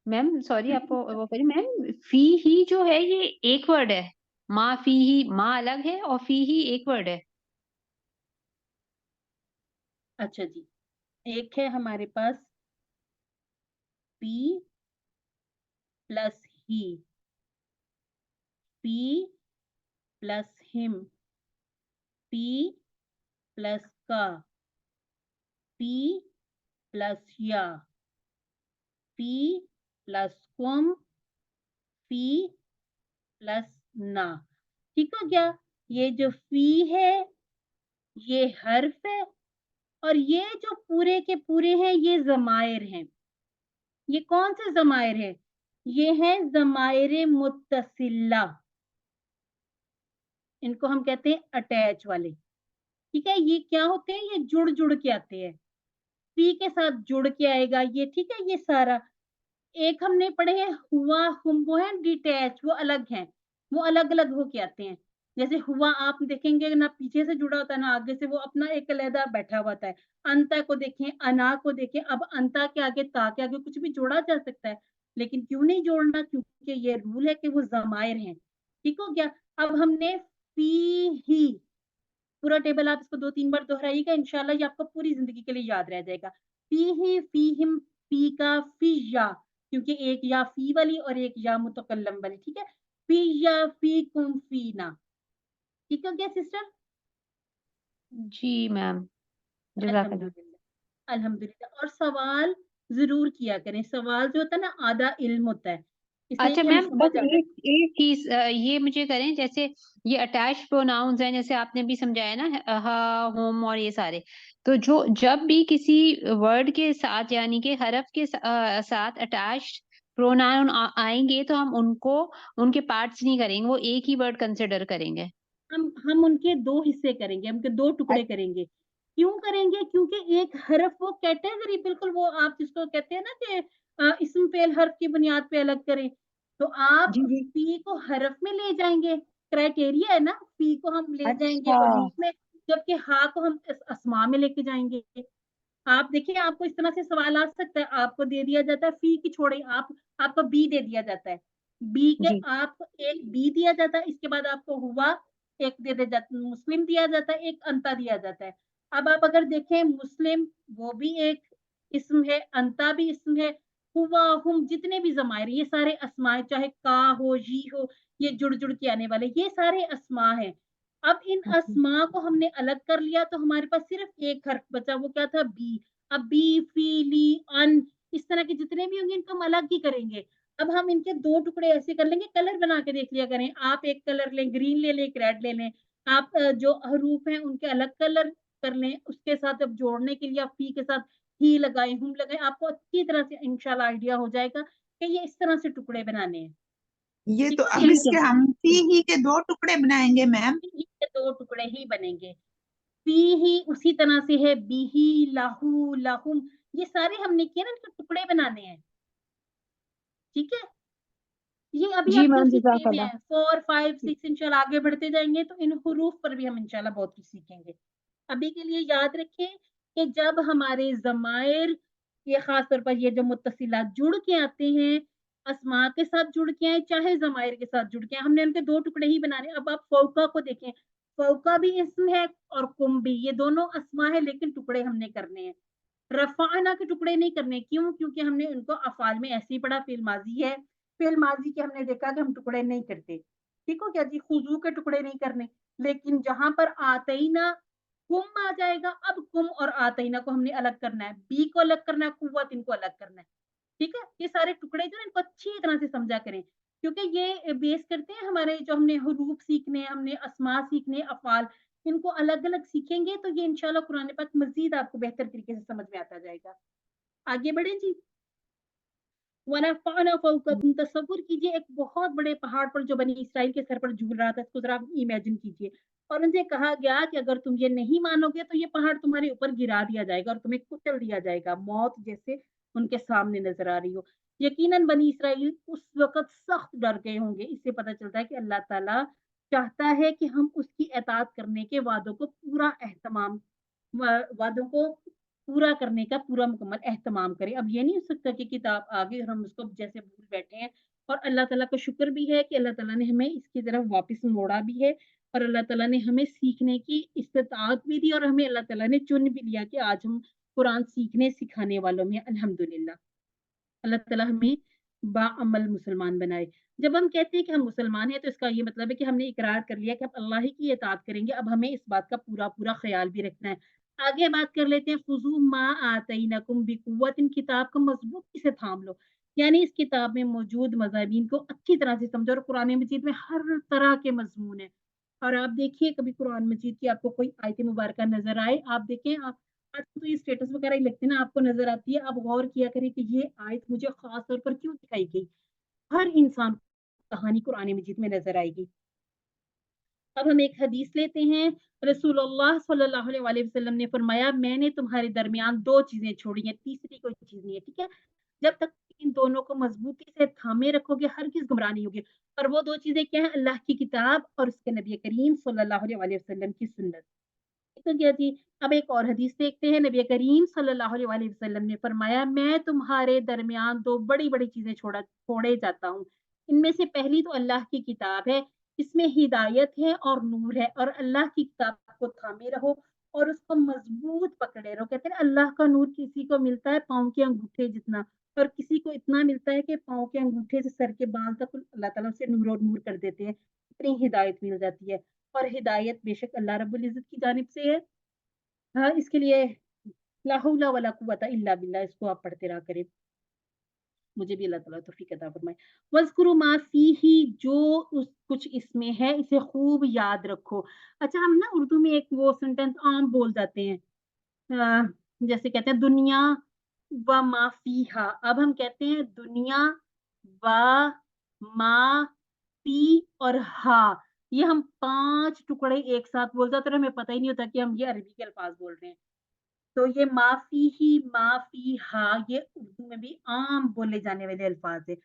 میم سوری آپ کو وہ کری میم، فی ہی جو ہے یہ ایک ورڈ ہے، ما فی ہی، ما الگ ہے اور فی ہی ایک ورڈ ہے. اچھا جی، ایک ہے ہمارے پاس پی پلس ہی، پی پلس ہم، پی پلس کا، پی پلس یا، پی پلس کم، پی پلس نا. ٹھیک ہو گیا؟ یہ جو فی ہے یہ حرف ہے اور یہ جو پورے کے پورے ہیں یہ ضمائر ہیں. یہ کون سے ضمائر ہیں؟ یہ ہیں ضمائر متصلہ، ان کو ہم کہتے ہیں اٹیچ والے. ٹھیک ہے، یہ کیا ہوتے ہیں؟ یہ جڑ جڑ کے آتے ہیں، پی کے ساتھ جڑ کے آئے گا یہ. ٹھیک ہے، یہ سارا ایک ہم نے پڑھے ہیں ہوا ہم، وہ ہیں ڈیٹیچ، وہ الگ ہیں، وہ الگ الگ ہو کے آتے ہیں. جیسے ہوا آپ دیکھیں گے نہ پیچھے سے جڑا ہوتا ہے نہ آگے سے، وہ اپنا ایک علیحدہ بیٹھا ہوا ہے. انتا کو دیکھیں، انا کو دیکھیں. اب انتا کے آگے تا کے آگے کچھ بھی جوڑا جا سکتا ہے لیکن کیوں نہیں جوڑنا؟ کیونکہ یہ رول ہے کہ وہ ضمائر ہیں. ٹھیک ہو گیا؟ اب ہم نے فی ہی پورا ٹیبل آپ اس کو 2-3 بار دہرائیے گا، انشاءاللہ یہ آپ کو پوری زندگی کے لیے یاد رہ جائے گا. فی ہی، فی ہم، فی کا، فی یا، کیونکہ ایک یا فی والی اور ایک یا متکلم والی. ٹھیک ہے، فی یا، فی کم، فی نا. ٹھیک ہو گیا سسٹر؟ جی میم، جزاک اللہ. الحمدللہ الحمدللہ. اور سوال ضرور کیا کریں، سوال جو ہوتا ہے نا آدھا علم ہوتا ہے، اس لیے اچھا کہ ہمیں میم سمجھ بس آ جائے. ایک چیز یہ مجھے کریں، جیسے یہ اٹیچ پروناؤنز ہیں جیسے آپ نے بھی سمجھایا نا، ہا، ہوم اور یہ سارے، تو جو جب بھی کسی ورڈ کے ساتھ یعنی کہ حرف کے ساتھ اٹیچ پروناؤن آئیں گے تو ہم ان کو ان کے پارٹس نہیں کریں گے، وہ ایک ہی ورڈ کنسیڈر کریں گے. ہم ان کے 2 حصے کریں گے، ہم کے 2 ٹکڑے کریں گے. کیوں کریں گے؟ کیونکہ ایک حرف وہ کیٹیگری، بالکل وہ آپ جس کو کہتے ہیں نا کہ اسم فعل حرف کی بنیاد پہ الگ کریں، تو آپ جی جی. فی کو حرف میں لے جائیں گے، کرائٹیریا ہے نا، فی کو ہم لے جائیں گے اچھا حروف میں، جبکہ ہا کو ہم اسماء میں لے کے جائیں گے. آپ دیکھیں آپ کو اس طرح سے سوال آ سکتا ہے، آپ کو دے دیا جاتا ہے فی کی چھوڑے آپ کو بی دے دیا جاتا ہے، بی کے جی. آپ کو ایک بی دیا جاتا ہے، اس کے بعد آپ کو ہوا ایک دے دیا جاتا ہے، مسلم دیا جاتا ہے، ایک انتا دیا جاتا ہے. اب آپ اگر دیکھیں مسلم وہ بھی ایک اسم ہے، انتا بھی اسم ہے، ہوا ہم جتنے بھی ضمائر یہ سارے اسماء، چاہے کا ہو، جی ہو، یہ جڑ جڑ کے آنے والے یہ سارے اسماء ہیں. اب ان اسماء کو ہم نے الگ کر لیا تو ہمارے پاس صرف ایک حرف بچا، وہ کیا تھا؟ بی. اب بی، فی، لی، ان، اس طرح کے جتنے بھی ہوں گے ان کو ہم الگ ہی کریں گے. اب ہم ان کے 2 ٹکڑے ایسے کر لیں گے، کلر بنا کے دیکھ لیا کریں. آپ ایک کلر لیں، گرین لے لیں، ایک ریڈ لے لیں. آپ جو حروف ہیں ان کے الگ کلر کر لیں، اس کے ساتھ اب جوڑنے کے لیے آپ فی کے ساتھ ہی لگائیں، ہم لگائیں. آپ کو اچھی طرح سے انشاءاللہ آئیڈیا ہو جائے گا کہ یہ اس طرح سے ٹکڑے بنانے ہیں. یہ ٹھیک تو ہے، اب اس ٹھیک کے ہے. ہم فی ہی کے 2 ٹکڑے بنائیں گے میم. فی کے 2 ٹکڑے ہی بنیں گے. فی ہی اسی طرح سے ہے، بی ہی، لاہو، لاہم، یہ سارے ہم نے کیے نا، ان کے ٹکڑے بنانے ہیں. ٹھیک ہے، یہ ابھی جی آپ میم دوسری جزاک تھری میں اللہ. ہیں، 4 5 6 انشاءاللہ آگے بڑھتے جائیں گے تو ان حروف پر بھی ہم انشاءاللہ بہت کچھ سیکھیں گے. ابھی کے لیے یاد رکھیں کہ جب ہمارے ضمائر، یہ خاص طور پر یہ جو متصلات جڑ کے آتے ہیں، اسماء کے ساتھ جڑ کے آئے چاہے ضمائر کے ساتھ جڑ کے آئے، ہم نے ان کے 2 ٹکڑے ہی بنانے. اب آپ فوقا کو دیکھیں، فوقا بھی اسم ہے اور کم بھی، یہ دونوں اسماء ہے لیکن ٹکڑے ہم نے کرنے ہیں. رفعنا کے ٹکڑے نہیں کرنے، کیوں؟ کیونکہ ہم نے ان کو افعال میں ایسے ہی پڑھا، فعل ماضی ہے فعل माजी के हमने देखा कि हम टुकड़े नहीं करते, ठीक हो गया जी, खुजू के टुकड़े नहीं करने, लेकिन जहां पर आतईना कुम आ जाएगा, अब कुम और आतईना को हमने अलग करना है, बी को अलग करना है, कुव्वत इनको अलग करना है, ठीक है। ये सारे टुकड़े जो है इनको अच्छी तरह से समझा करें, क्योंकि ये बेस करते हैं हमारे जो हमने हुरूफ सीखने, हमने अस्मा सीखने, अफ़ाल, इनको अलग-अलग सीखेंगे तो ये इंशाल्लाह कुरान पाक मज़ीद आपको बेहतर तरीके से समझ में आता जाएगा। आगे बढ़ें जी। वरफ़अना फ़ौक़कुम, तसव्वुर कीजिए एक बहुत बड़े पहाड़ पर जो बनी इसराइल के सर पर झूल रहा था, इसको ज़रा इमेजिन कीजिए। और उनसे कहा गया कि अगर तुम ये नहीं मानोगे तो ये पहाड़ तुम्हारे ऊपर गिरा दिया जाएगा और तुम्हें कुचल दिया जाएगा, मौत जैसे उनके सामने नज़र आ रही हो। यकीनन बनी इसराइल उस वक़्त सख्त डर गए होंगे। इससे पता चलता है कि अल्लाह ताला चाहता है कि हम उसकी एताअत करने के वादों को पूरा एहतमाम वादों को पूरा करने का पूरा मुकम्मल एहतमाम करें। अब ये नहीं हो सकता कि किताब आ गई और हम उसको जैसे भूल बैठे हैं, और अल्लाह ताला का शुक्र भी है कि अल्लाह ताला ने हमें इसकी तरफ वापस मोड़ा भी है और अल्लाह ताला ने हमें सीखने की इस्तिताअत भी दी और हमें अल्लाह ताला ने चुन भी लिया कि आज हम कुरान सीखने सिखाने वालों में अल्हम्दुलिल्लाह। अल्लाह ताला हमें बाअमल मुसलमान बनाए। जब हम कहते हैं कि हम मुसलमान हैं तो इसका ये मतलब है कि हमने इकरार कर लिया कि हम अल्लाह ही की इताअत करेंगे। अब हमें इस बात का पूरा-पूरा ख़्याल भी रखना है। आगे बात कर लेते हैं, ख़ुज़ू मा आतैनाकुम बिक़ुव्वतिन, किताब को मज़बूती से थाम लो। यानी इस किताब में मौजूद मज़ामीन को अच्छी तरह से समझो और कुरान मजीद में हर तरह के मज़मून हैं। और आप देखिए कभी कुरान मजीद की आपको कोई आयत मुबारका नज़र आए, आप देखें आजकल तो ये स्टेटस वगैरह ही लगते हैं ना, आपको नज़र आती है, आप गौर किया करें कि ये आयत मुझे ख़ास तौर पर क्यों दिखाई गई। हर इंसान को कहानी कुरान मजीद में नज़र आएगी। अब हम एक हदीस लेते हैं, रसूलुल्लाह सल्लल्लाहु अलैहि वसल्लम ने फरमाया, मैंने तुम्हारे दरमियान 2 चीज़ें छोड़ी हैं, तीसरी कोई चीज़ नहीं है, ठीक है? जब तक इन दोनों को मज़बूती से थामे रखोगे हरगिज़ गुमराह नहीं होगे। और वो 2 चीज़ें क्या हैं? अल्लाह की किताब और उसके नबी करीम सल्लल्लाहु अलैहि वसल्लम की सुन्नत। तो क्या जी, अब एक और हदीस देखते हैं, नबी करीम सल्लल्लाहु अलैहि वसल्लम ने फरमाया, मैं तुम्हारे दरमियान 2 बड़ी-बड़ी चीज़ें छोड़े जाता हूँ। इनमें से पहली तो अल्लाह की किताब है, इसमें हिदायत है और नूर है, और अल्लाह की किताब को थामे रहो और उसको मज़बूत पकड़े रहो। कहते हैं ना, अल्लाह का नूर किसी को मिलता है पाँव के अंगूठे जितना, और किसी को इतना मिलता है कि पाँव के अंगूठे से सर के बाल तक अल्लाह ताला उसे नूर और नूर कर देते हैं। इतनी हिदायत मिल जाती है, और हिदायत बेशक अल्लाह रब्बुल इज़्ज़त की जानिब से है। हाँ, इसके लिए ला हौला वला कुव्वता इल्ला बिल्लाह, इसको आप पढ़ते रहा करें। मुझे भी अल्लाह ताला तौफीक अता फरमाए। वज़्कुरू मा फ़ीही, जो उस कुछ इसमें है इसे खूब याद रखो। अच्छा, हम ना उर्दू में एक वो सेंटेंस आम बोल जाते हैं, अ, जैसे कहते हैं दुनिया व मा फ़ीहा। अब हम कहते हैं दुनिया व मा फ़ी और हा। ये हम 5 टुकड़े एक साथ बोल जाते हैं और हमें पता ही नहीं होता कि हम ये अरबी के अल्फाज बोल रहे हैं। तो ये माफ़ी ही, माफ़ी हा, ये उर्दू में भी आम बोले जाने वाले अल्फाज़ हैं।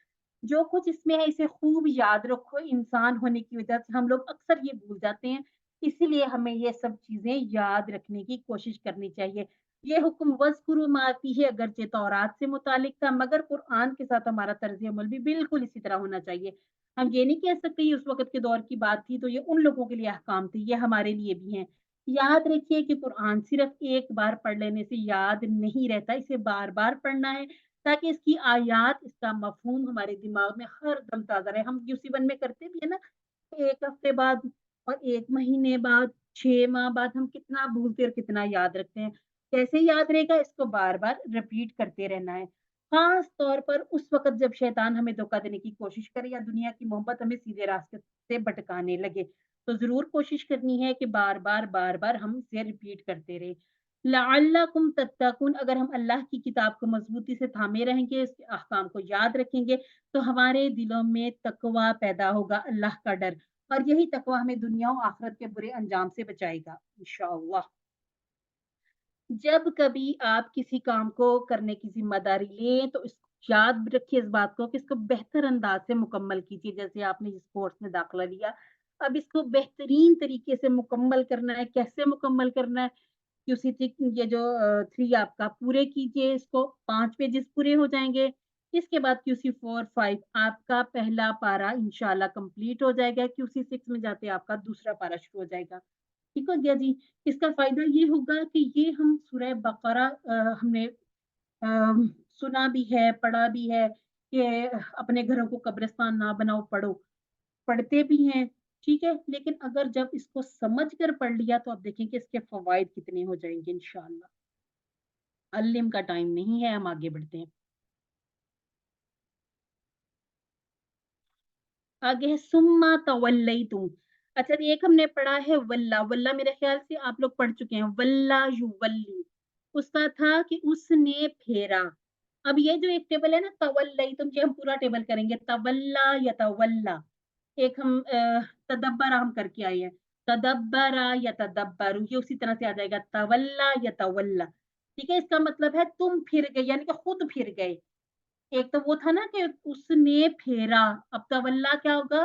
जो कुछ इसमें है इसे खूब याद रखो, इंसान होने की वजह से हम लोग अक्सर ये भूल जाते हैं, इसीलिए हमें ये सब चीज़ें याद रखने की कोशिश करनी चाहिए। ये हुक्म वज़्कुरू मा फ़ीही अगरचे तौरात से मुतालिक था, मगर कुरान के साथ हमारा तर्ज़ अमल भी बिल्कुल इसी तरह होना चाहिए। हम ये नहीं कह सकते ये उस वक़्त के दौर की बात थी, तो ये उन लोगों के लिए अहकाम थे, ये हमारे लिए भी हैं। याद रखिए कि कुरान सिर्फ एक बार पढ़ लेने से याद नहीं रहता, इसे बार-बार पढ़ना है ताकि इसकी आयात, इसका मफ़हूम हमारे दिमाग में हर दम ताज़ा रहे। हम यूसी-1 में करते भी है ना, 1 हफ्ते बाद और 1 महीने बाद, 6 माह बाद हम कितना भूलते और कितना याद रखते हैं। कैसे याद रहेगा? इसको बार-बार रिपीट करते रहना है। ख़ास तौर पर उस वक़्त जब शैतान हमें धोखा देने की कोशिश करे या दुनिया की मोहब्बत हमें सीधे रास्ते से भटकाने लगे, तो ज़रूर कोशिश करनी है कि बार-बार, बार-बार हम इसे रिपीट करते रहें। लअल्लकुम तत्तकून, अगर हम अल्लाह की किताब को मज़बूती से थामे रहेंगे, इसके अहकाम को याद रखेंगे, तो हमारे दिलों में तक़वा पैदा होगा, अल्लाह का डर, और यही तक़वा हमें दुनिया और आखिरत के बुरे अंजाम से बचाएगा, इंशाअल्लाह। जब कभी आप किसी काम को करने की ज़िम्मेदारी लें, तो याद रखिए इस बात को कि इसको बेहतर अंदाज़ से मुकम्मल कीजिए। जैसे आपने जिस कोर्स में दाखिला लिया, अब इसको बेहतरीन तरीके से मुकम्मल करना है। कैसे मुकम्मल करना है? क्यूसी ये जो 3 आपका पूरे कीजिए, इसको 5 पेजेज़ पूरे हो जाएँगे। इसके बाद क्यूसी 4, 5 आपका पहला पारा इंशाअल्लाह कंप्लीट हो जाएगा। क्यूसी 6 में जाते आपका दूसरा पारा शुरू हो जाएगा। ठीक हो गया जी। इसका फ़ायदा ये होगा कि ये हम सूरह बक़रा हमने अ, सुना भी है, पढ़ा भी है। کہ अपने घरों को कब्रिस्तान ना बनाओ, पढ़ो, पढ़ते भी हैं, ठीक है, लेकिन अगर जब इसको समझ कर पढ़ लिया तो आप देखें कि इसके फवाइद कितने हो जाएंगे इंशाअल्लाह। अल्लिम का टाइम नहीं है, हम आगे बढ़ते हैं। आगे है सुम्मा तवल्लैतुम। अच्छा, एक हमने पढ़ा है वल्ला, वल्ला मेरे ख्याल से आप लोग पढ़ चुके हैं, वल्ला युवल्ली, उसका था कि उसने फेरा। अब ये जो एक टेबल है ना तवल्लैतुम, ये हम पूरा टेबल करेंगे, तवल्ला या तवल्ला। एक हम तदब्बरा हम करके आए हैं, तदब्बरा या तदब्बरू, ये उसी तरह से आ जाएगा, तवल्ला या तवल्ला। ठीक है, इसका मतलब है तुम फिर गए, यानी कि खुद फिर गए। एक तो वो था ना कि उसने फेरा, अब तवल्ला क्या होगा,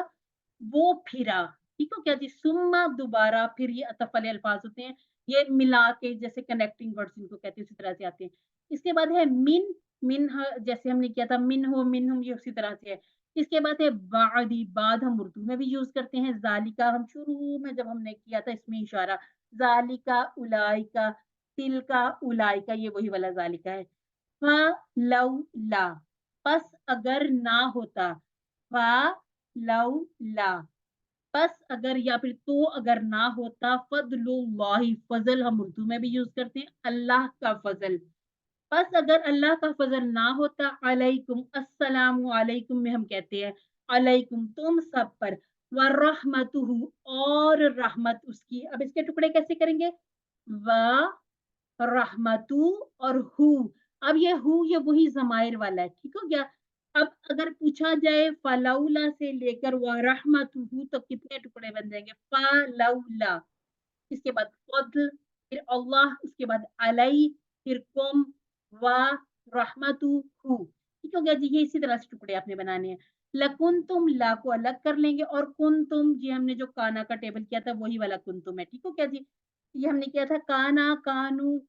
वो फिरा। ठीक हो क्या जी, सुम्मा दोबारा, फिर ये अतफ वाले अल्फाज होते हैं, ये मिला के जैसे कनेक्टिंग वर्ड्स इनको कहते हैं, उसी तरह से आते हैं। इसके बाद है मिन, मिन जैसे हमने किया था मिन हो मिन हम, ये उसी तरह से है। इसके बाद है बादी, बाद हम उर्दू में भी यूज करते हैं, जालिका हम शुरू में जब हमने किया था इसमें इशारा, जालिका उलाइका, तिलका उलाइका, ये वही वाला जालिका है। फलौला, पस अगर ना होता, फलौला, पस अगर या फिर तो अगर ना होता, फजलुल्लाहि, फजल हम उर्दू में भी यूज करते हैं, अल्लाह का फजल। बस अगर अल्लाह का फजल ना होता, अलैकुम, अस्सलामु अलैकुम में हम कहते हैं अलैकुम तुम सब पर, व रहमतुहु, और रहमत उसकी। अब इसके टुकड़े कैसे करेंगे, व रहमतु और हु। अब ये हु ये वही जमायर वाला है, ठीक हो गया। अब अगर पूछा जाए फलौला से लेकर व रहमतुहु तो कितने टुकड़े बन जाएंगे, फलौला, इसके बाद फद्ल, फिर अल्लाह, उसके बाद अलई, फिर कुम, व रहमतु हु। ठीक हो गया जी, ये इसी तरह से टुकड़े आपने बनाने हैं। लकुन तुम, ला को अलग कर लेंगे, और कुन तुम, जी हमने जो काना का टेबल किया था वही वाला कुन तुम है, ठीक हो क्या जी। ये हमने किया था काना कानू,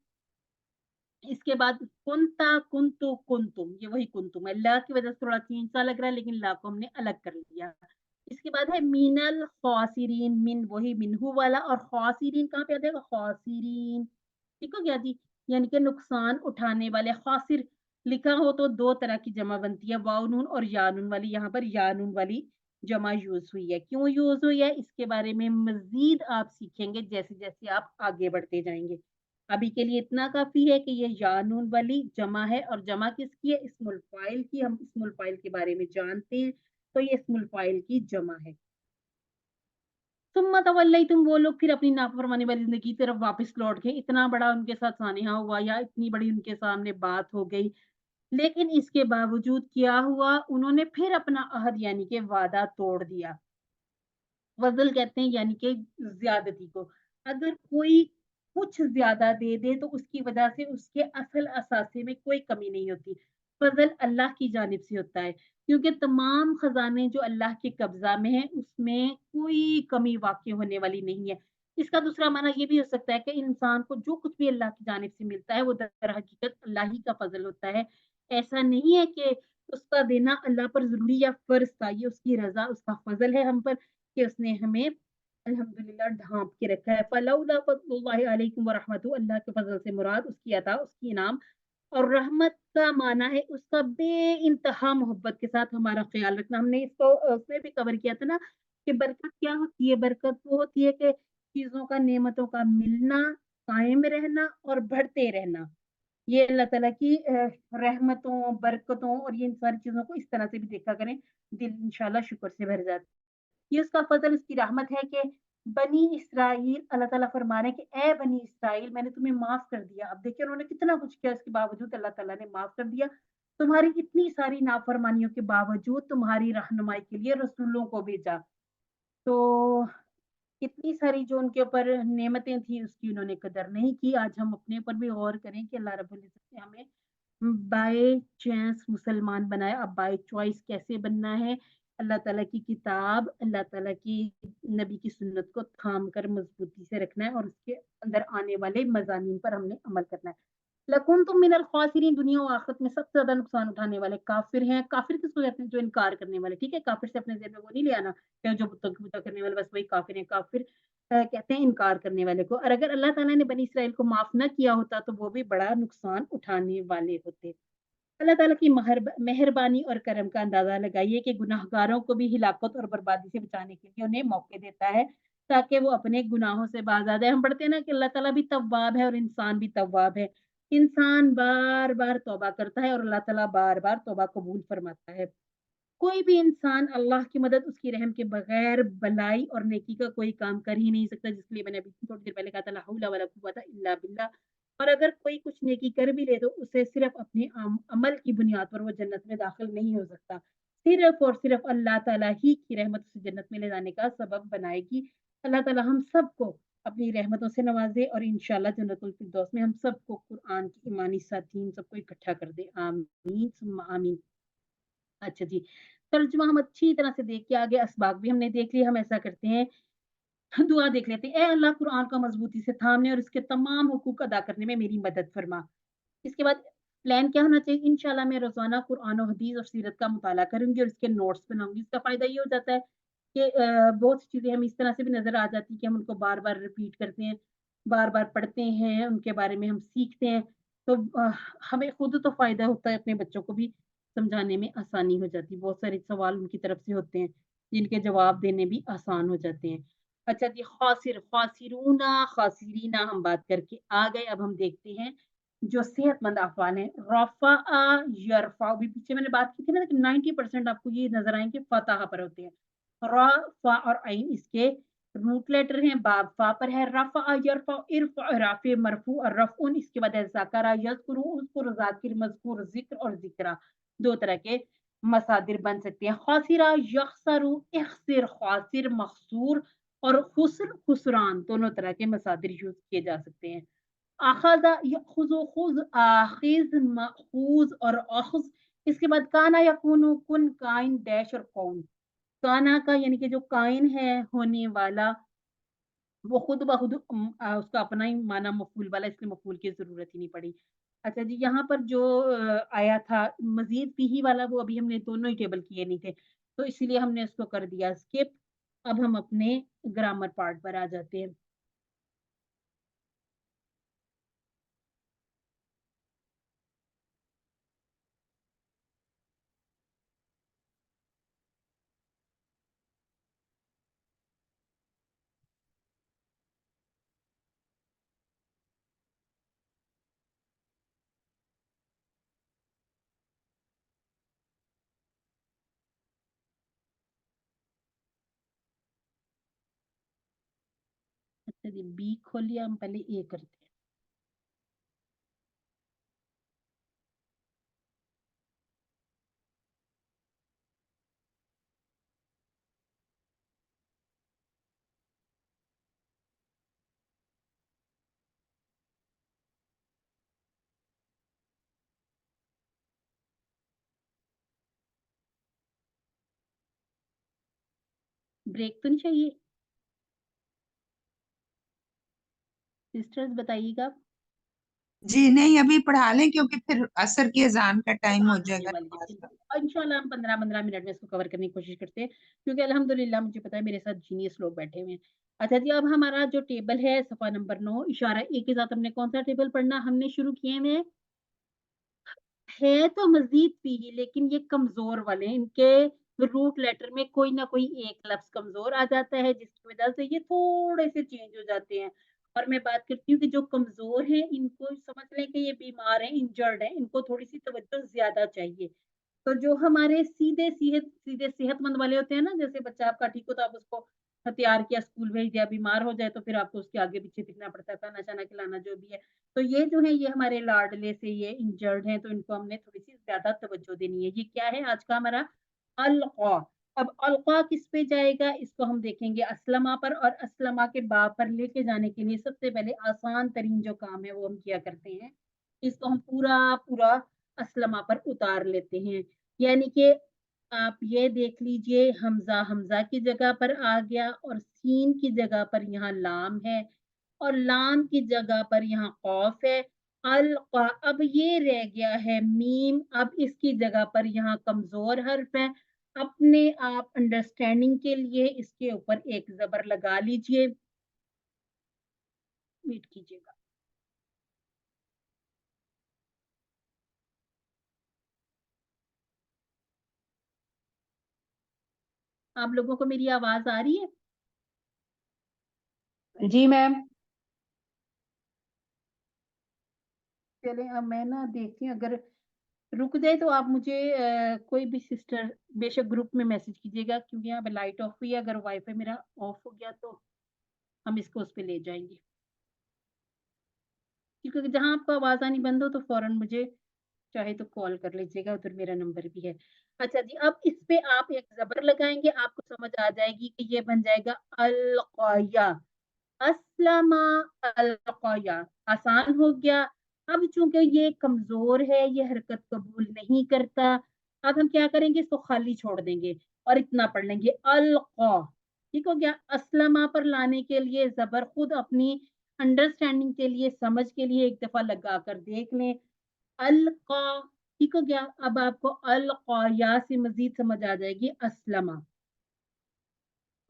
इसके बाद कुंता कुंतु कुंतुम, ये वही कुंतुम है। ला की वजह से थोड़ा चेंज सा लग रहा है, लेकिन ला को हमने अलग कर लिया। इसके बाद है मिनल खासिरीन, मिन वही मिनहू वाला, और खासिरीन कहाँ पे आ जाएगा, खासिरीन, ठीक हो गया जी, यानी कि नुकसान उठाने वाले। खासिर लिखा हो तो दो तरह की जमा बनती है, वाव नून और या नून वाली, यहाँ पर या नून वाली जमा यूज हुई है। क्यों यूज हुई है, इसके बारे में मजीद आप सीखेंगे जैसे जैसे आप आगे बढ़ते जाएंगे। अभी के लिए इतना काफी है कि ये या नून वाली जमा है, और जमा किसकी है, इस्मुल फाइल की। हम इस्मुल फाइल के बारे में जानते हैं, तो ये इस्मुल फाइल की जमा है। सुम्मा तवल्लैतुम, वो लोग फिर अपनी नाफरमानी वाली जिंदगी की तरफ वापस लौट गए। इतना बड़ा उनके साथ सानिहा हुआ, या इतनी बड़ी उनके सामने बात हो गई, लेकिन इसके बावजूद क्या हुआ, उन्होंने फिर अपना अहद यानी कि वादा तोड़ दिया। वज़ल कहते हैं यानी कि ज्यादती को। अगर कोई कुछ ज्यादा दे दे तो उसकी वजह से उसके असल असासे में कोई कमी नहीं होती। फजल अल्लाह की जानिब से होता है, क्योंकि तमाम खजाने जो अल्लाह के कब्जा में है उसमें कोई कमी वाक़ई होने वाली नहीं है। इसका दूसरा माना ये भी हो सकता है कि इंसान को जो कुछ भी अल्लाह की जानिब से मिलता है वो दर हकीकत अल्लाह ही का फजल होता है। ऐसा नहीं है कि उसका देना अल्लाह पर जरूरी या फर्ज था, ये उसकी रजा, उसका फजल है हम पर कि उसने हमें अल्हम्दुलिल्लाह ढांप के रखा है। फलौला फज़लुल्लाहि अलैकुम व रहमतुहु, अल्लाह के फजल से मुराद उसकी अता, उसकी इनाम। और रहमत का माना है उसका बेइंतहा मोहब्बत के साथ हमारा ख्याल रखना। हमने इसको उसमें भी कवर किया था ना कि बरकत क्या होती है, बरकत वो होती है कि चीजों का, नेमतों का मिलना, कायम रहना और बढ़ते रहना। ये अल्लाह ताला की रहमतों, बरकतों और ये इन सारी चीजों को इस तरह से भी देखा करें, दिल इंशाल्लाह शुक्र से भर जाता है। ये उसका फजल, उसकी रहमत है कि बनी इसराइल, अल्लाह ताला फरमा रहे हैं कि ए बनी इसराइल, मैंने तुम्हें माफ कर दिया। अब देखिए उन्होंने कितना कुछ किया, इसके बावजूद अल्लाह ताला ने माफ कर दिया। तुम्हारी इतनी सारी नाफरमानियों के बावजूद तुम्हारी रहनुमाई के लिए रसूलों को भेजा। तो इतनी सारी जो उनके ऊपर नेमतें थी उसकी उन्होंने कदर नहीं की। आज हम अपने ऊपर भी गौर करें कि अल्लाह रब्बुल इज्जत ने हमें बाय चांस मुसलमान बनाया। अब बाय चॉइस कैसे बनना है, अल्लाह ताला की किताब, अल्लाह ताला की नबी की सुन्नत को थाम कर मजबूती से रखना है, और उसके अंदर आने वाले मज़ामीन पर हमने अमल करना है। लकुन तुम मिनल खासिरीन, दुनिया और आखिरत में सबसे ज्यादा नुकसान उठाने वाले काफिर हैं। काफिर किसको कहते हैं, जो इनकार करने वाले। ठीक है, काफिर से अपने ज़हन में वो नहीं ले आना कि जो बुत पूजा करने वाले बस वही काफिर है। काफिर कहते हैं इनकार करने वाले को। और अगर अल्लाह ताला ने बनी इसराइल को माफ न किया होता तो वो भी बड़ा नुकसान उठाने वाले होते। अल्लाह ताला की मेहरबानी और करम का अंदाजा लगाइए कि गुनाहगारों को भी हिलाकत और बर्बादी से बचाने के लिए उन्हें मौके देता है ताकि वो अपने गुनाहों से बाज आ जाए। हम पढ़ते हैं ना कि अल्लाह ताला भी तव्वाब है और इंसान भी तव्वाब है। इंसान बार-बार तौबा करता है और अल्लाह ताला बार-बार तौबा कबूल फरमाता है। कोई भी इंसान अल्लाह की मदद, उसकी रहम के बगैर भलाई और नेकी का कोई काम कर ही नहीं सकता, जिसके लिए मैंने अभी थोड़ी देर पहले कहा था ला हौला वला कुव्वता इल्ला बिल्लाह। और अगर कोई कुछ नेकी कर भी ले तो उसे सिर्फ अपने अमल की बुनियाद पर वो जन्नत में दाखिल नहीं हो सकता। सिर्फ और सिर्फ अल्लाह ताला ही की रहमत उसे जन्नत में ले जाने का सबब बनाएगी। अल्लाह ताला हम सबको अपनी रहमतों से नवाजे और इंशाल्लाह जन्नतुल फिरदौस में हम सबको कुरान की ईमानी साथीन सबको इकट्ठा कर दे। आमीन सुम्मा आमीन। अच्छा जी, तर्जुमा हम अच्छी तरह से देख के आगे असबाक भी हमने देख लिया, हम ऐसा करते हैं, दुआ देख लेते हैं। ए अल्लाह कुरान को मजबूती से थामने और इसके तमाम हुकूक अदा करने में मेरी मदद फरमा। इसके बाद प्लान क्या होना चाहिए? इंशाल्लाह मैं रोज़ाना कुरान और हदीस और सीरत का मुताला करूँगी और इसके नोट्स बनाऊँगी। इसका फ़ायदा ये हो जाता है कि बहुत सी चीज़ें हमें इस तरह से भी नज़र आ जाती हैं कि हम उनको बार-बार रिपीट करते हैं, बार-बार पढ़ते हैं, उनके बारे में हम सीखते हैं। तो हमें खुद तो फ़ायदा होता है, अपने बच्चों को भी समझाने में आसानी हो जाती है। बहुत सारे सवाल उनकी तरफ से होते हैं, जिनके जवाब देने भी आसान हो जाते हैं। अच्छा जी, ख़ासिर, ख़ासिरूना, ख़ासिरीना हम बात करके आ गए। अब हम देखते हैं जो सेहतमंद अफ़आल हैं, रफ़अ, यरफ़अ, अभी पीछे मैंने बात की थी ना कि 90% आपको ये नज़र आएँगे फ़तह पर होते हैं। र, फ़ और ऐन इसके रूट लेटर हैं, बा फ़ा पर है, रफ़अ, यरफ़अ, इरफ़अ, राफ़िअ, मरफ़ू और रफ़उन, इसके बाद है ज़करा, यज़कुरु, उज़कुर, ज़ाकिर, मज़कूर, ज़िक्र और ज़िक्रा। 2 तरह के मसादिर बन सकते हैं। ख़ासिरा, यख़सरु, इख़सिर, ख़ासिर, मख़सूर और खुस्र, खुसरान दोनों तरह के मसादिर यूज़ किए जा सकते हैं। अखज़ा, यअख़ुज़ु, ख़ुज़, आख़िज़, मअख़ूज़ और अख़ज़। इसके बाद काना, यकूनु, कुन, काइन, डैश और कौन। काना का यानी कि जो काइन है, होने वाला, वो खुद ब खुद उसका अपना ही माना मफ़ूल वाला, इसलिए मफ़ूल की ज़रूरत ही नहीं पड़ी। अच्छा जी, यहाँ पर जो आया था मज़ीद फ़ीही वाला, वो अभी हमने दोनों ही टेबल किए नहीं थे, तो इसीलिए हमने उसको कर दिया स्किप। अब हम अपने ग्रामर पार्ट पर आ जाते हैं। अच्छा जी, बी खोलिए, हम पहले ए करते हैं। ब्रेक तो नहीं चाहिए? सिस्टर्स बताइएगा। जी नहीं, अभी पढ़ा लें क्योंकि फिर असर की अजान का टाइम हो अज़ान होने जाएगा वाली है, नमाज का। बिल्कुल। इंशाल्लाह हम 15-15 मिनट में इसको कवर करने की कोशिश करते हैं, क्योंकि अल्हम्दुलिल्लाह मुझे पता है मेरे साथ जीनियस लोग बैठे हुए हैं। अच्छा जी, अब हमारा जो टेबल है सफ़ा नंबर 9 इशारा ए के साथ हमने कौन-सा टेबल पढ़ना हमने शुरू किए हुए हैं? है तो मज़ीद भी ही, लेकिन ये कमज़ोर वाले हैं, इनके रूट लेटर में कोई ना कोई एक लफ्ज़ कमज़ोर आ जाता है, जिसकी वज़ह से ये थोड़े-से चेंज हो जाते हैं। और मैं बात करती हूँ कि जो कमज़ोर हैं, इनको समझ लें कि ये बीमार हैं, इंजर्ड हैं, इनको थोड़ी-सी तवज्जो ज़्यादा चाहिए। तो जो हमारे सीधे सेहतमंद वाले होते हैं ना, जैसे बच्चा आपका ठीक हो तो आप उसको तैयार किया, स्कूल भेज दिया, बीमार हो जाए तो फिर आपको उसके आगे-पीछे दिखना पड़ता है, खाना-शाना खिलाना जो भी है। तो ये जो है ये हमारे लाडले से ये इंजर्ड हैं, तो इनको हमने थोड़ी-सी ज़्यादा तवज्जो देनी है। ये क्या है आज का हमारा अलक़ा। अब अलक़ा किस पे जाएगा, इसको हम देखेंगे अस्लमा पर, और अस्लमा के बा पर लेके जाने के लिए सबसे पहले आसान तरीन जो काम है वो हम किया करते हैं। इसको हम पूरा-पूरा अस्लमा पर उतार लेते हैं। यानी कि आप ये देख लीजिए, हमज़ा हमज़ा की जगह पर आ गया और सीन की जगह पर यहाँ लाम है और लाम की जगह पर यहाँ क़ाफ़ है। अलक़ा, अब ये रह गया है मीम, अब इसकी जगह पर यहाँ कमज़ोर हर्फ़ है। अपने आप अंडरस्टैंडिंग के लिए इसके ऊपर एक ज़बर लगा लीजिए। वेट कीजिएगा। आप लोगों को मेरी आवाज आ रही है? जी मैम। चले अब मैं ना देखती हूँ, अगर रुक जाए तो आप मुझे कोई भी सिस्टर बेशक ग्रुप में मैसेज कीजिएगा, क्योंकि यहाँ पे लाइट ऑफ हुई है, अगर वाईफाई मेरा ऑफ हो गया तो हम इसको उस पे ले जाएंगे, क्योंकि जहाँ आपको आवाज आनी बंद हो तो फौरन मुझे चाहे तो कॉल कर लीजिएगा, उधर मेरा नंबर भी है। अच्छा जी, अब इस पे आप एक जबर लगाएंगे, आपको समझ आ जाएगी कि ये बन जाएगा अलकाया, अस्लमा, अलकाया। आसान हो गया। अब चूंकि ये कमजोर है, ये हरकत कबूल नहीं करता, अब हम क्या करेंगे, इसको खाली छोड़ देंगे और इतना पढ़ लेंगे अलका। ठीक हो गया। अस्लमा पर लाने के लिए जबर खुद अपनी अंडरस्टैंडिंग के लिए, समझ के लिए एक दफा लगा कर देख लें, अलका। ठीक हो गया। अब आपको अलकाया से मजीद समझ आ जाएगी अस्लमा।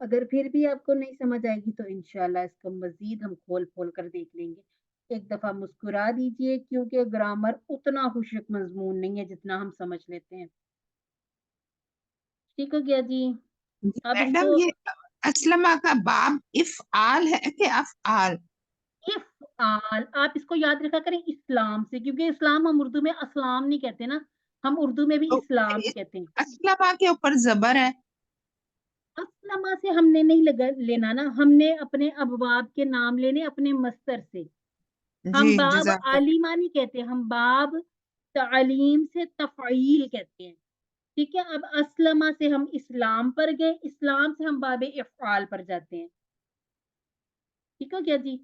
अगर फिर भी आपको नहीं समझ आएगी तो इंशाल्लाह इसको मजीद हम खोल खोल कर देख लेंगे। एक दफा मुस्कुरा दीजिए, क्योंकि ग्रामर उतना खुशक मजमून नहीं है जितना हम समझ लेते हैं। ठीक हो गया जी। अब मैडम, इसको ये अस्लमा का बाब इफ आल है कि अफ आल? इफ़आल, आप इसको याद रखा करें इस्लाम से, क्योंकि इस्लाम हम उर्दू में अस्लाम नहीं कहते ना, हम उर्दू में भी तो इस्लाम ही कहते हैं। अस्लमा के ऊपर जबर है। अस्लमा से हमने नहीं लगा लेना ना, हमने अपने अबवाब के नाम लेने अपने मस्तर से। जी, हम बाब जज़ाकल्लाह। आलिमा नहीं कहते, हम बाब तालीम से तफ़ईल कहते हैं। ठीक है। अब अस्लमा से हम इस्लाम पर गए, इस्लाम से हम बाब इफ़आल पर जाते हैं। ठीक है क्या जी।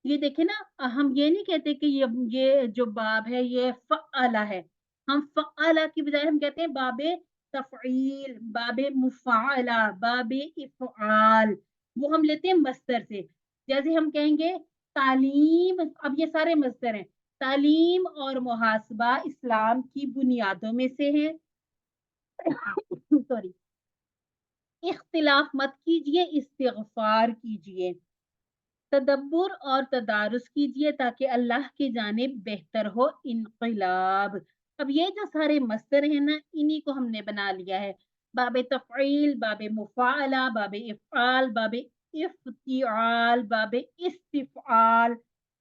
ये देखे ना, हम ये नहीं कहते कि ये जो बाब है ये फ़अला है, हम फ़अला की बजाय हम कहते हैं बाबे तफ़ईल, बाबे मुफ़अला, बाबे इफ़आल। वो हम लेते हैं मस्दर से। जैसे हम कहेंगे तालीम, अब ये सारे मस्दर हैं। तालीम और मुहासबा इस्लाम की बुनियादों में से है। सॉरी। इख्तिलाफ मत कीजिए, इस्तिग़फ़ार कीजिए। तदब्बुर और तदारुस कीजिए ताकि अल्लाह की जानिब बेहतर हो इनक़िलाब। अब ये जो सारे मस्दर हैं ना, इन्हीं को हमने बना लिया है। बाबे तफ़ईल, बाबे मुफ़ाअला, बाबे इफ़आल, बाबे इफ़्तिआल, बाबे इस्तिफ़आल,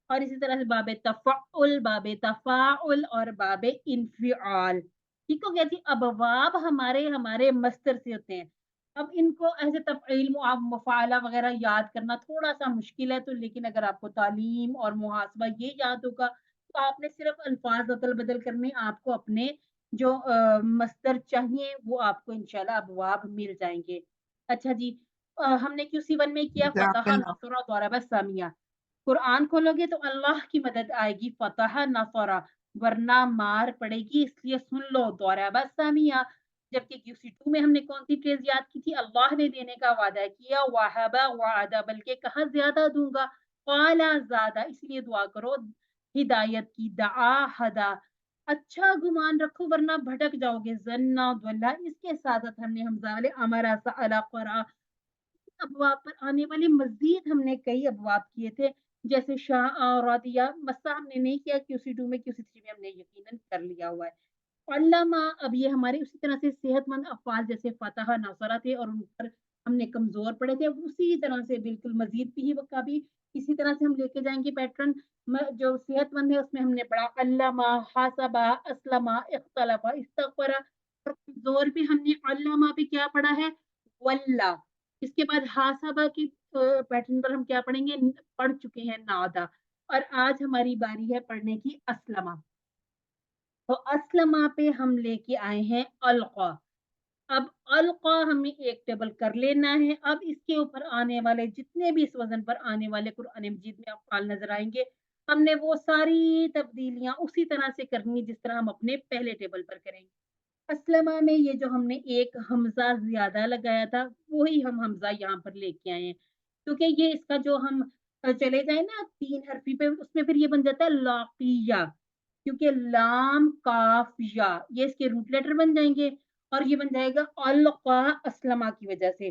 और इसी तरह से बाबे तफ़अुल, बाबे तफ़ाउल और बाबे इन्फ़िआल। ठीक हो गया जी। अबवाब हमारे हमारे मस्दर से होते हैं। अब इनको ऐसे तफ़ईल, मुफ़ाअला वग़ैरह याद करना थोड़ा-सा मुश्किल है, तो लेकिन अगर आपको तालीम और मुहासबा ये याद होगा, तो आपने सिर्फ़ अल्फ़ाज़ अदल-बदल करने, आपको अपने जो मस्दर चाहिए, वो आपको इंशाअल्लाह अबवाब मिल जाएँगे। अच्छा जी। हमने QC1 में किया फ़तह, जज़ाकल्लाह। नसर, ज़रब, समिया। कुरान खोलोगे तो अल्लाह की मदद आएगी, फ़तह, नसर, वरना मार पड़ेगी, इसलिए सुन लो, ज़रब, समिया। जबकि QC2 में हमने कौन सी फ्रेज याद की थी, अल्लाह ने देने का वादा किया, वहबा वअदा, बल्कि कहा ज्यादा दूंगा, क़ाला ज़ादा, इसलिए दुआ करो हिदायत की, दआ हदा, अच्छा गुमान रखो वरना भटक जाओगे, जन्ना वल्ला, इसके साथ साथ हमने हमजा वाले अमरा सअला क़रा, अबवाब पर आने वाले मजीद हमने कई अबवाब किए थे, जैसे शाह और रदिया। मस्सा हमने नहीं किया QC2 में, QC3 में हमने यकीनन कर लिया हुआ है। अल्लामा, अब ये हमारे उसी तरह से सेहतमंद अफ़्वाल जैसे फ़तह, नसरा थे और उन पर हमने कमज़ोर पड़े थे, उसी तरह से बिल्कुल मज़ीद भी का भी इसी तरह से हम लेके जाएँगे पैटर्न। जो सेहतमंद है उसमें हमने पढ़ा अल्लामा, हासबा, अस्लमा, इख्तलफा, इस्तग़फ़रा, और कमज़ोर पे हमने अल्लामा पे क्या पढ़ा है, वल्ला। इसके बाद हासबा की पैटर्न पर हम क्या पढ़ेंगे, पढ़ चुके हैं नादा, और आज हमारी बारी है पढ़ने की अस्लमा। तो अस्लमा पे हम लेके आए हैं अलक़ा। अब अलक़ा हमें एक टेबल कर लेना है। अब इसके ऊपर आने वाले जितने भी इस वज़न पर आने वाले कुरान मजीद में अफ़आल नज़र आएँगे, हमने वो सारी तब्दीलियाँ उसी तरह से करनी जिस तरह हम अपने पहले टेबल पर करेंगे। अस्लमा में ये जो हमने एक हमज़ा ज़्यादा लगाया था, वही हम हमज़ा यहाँ पर लेके आए हैं। क्योंकि ये इसका जो हम चले जाएँ ना 3 हरफ़ी पे, उसमें फिर ये बन जाता है लाक़िया, क्योंकि लाम, काफ, या ये इसके रूट लेटर बन जाएँगे और ये बन जाएगा अलक़ा अस्लमा की वज़ह से।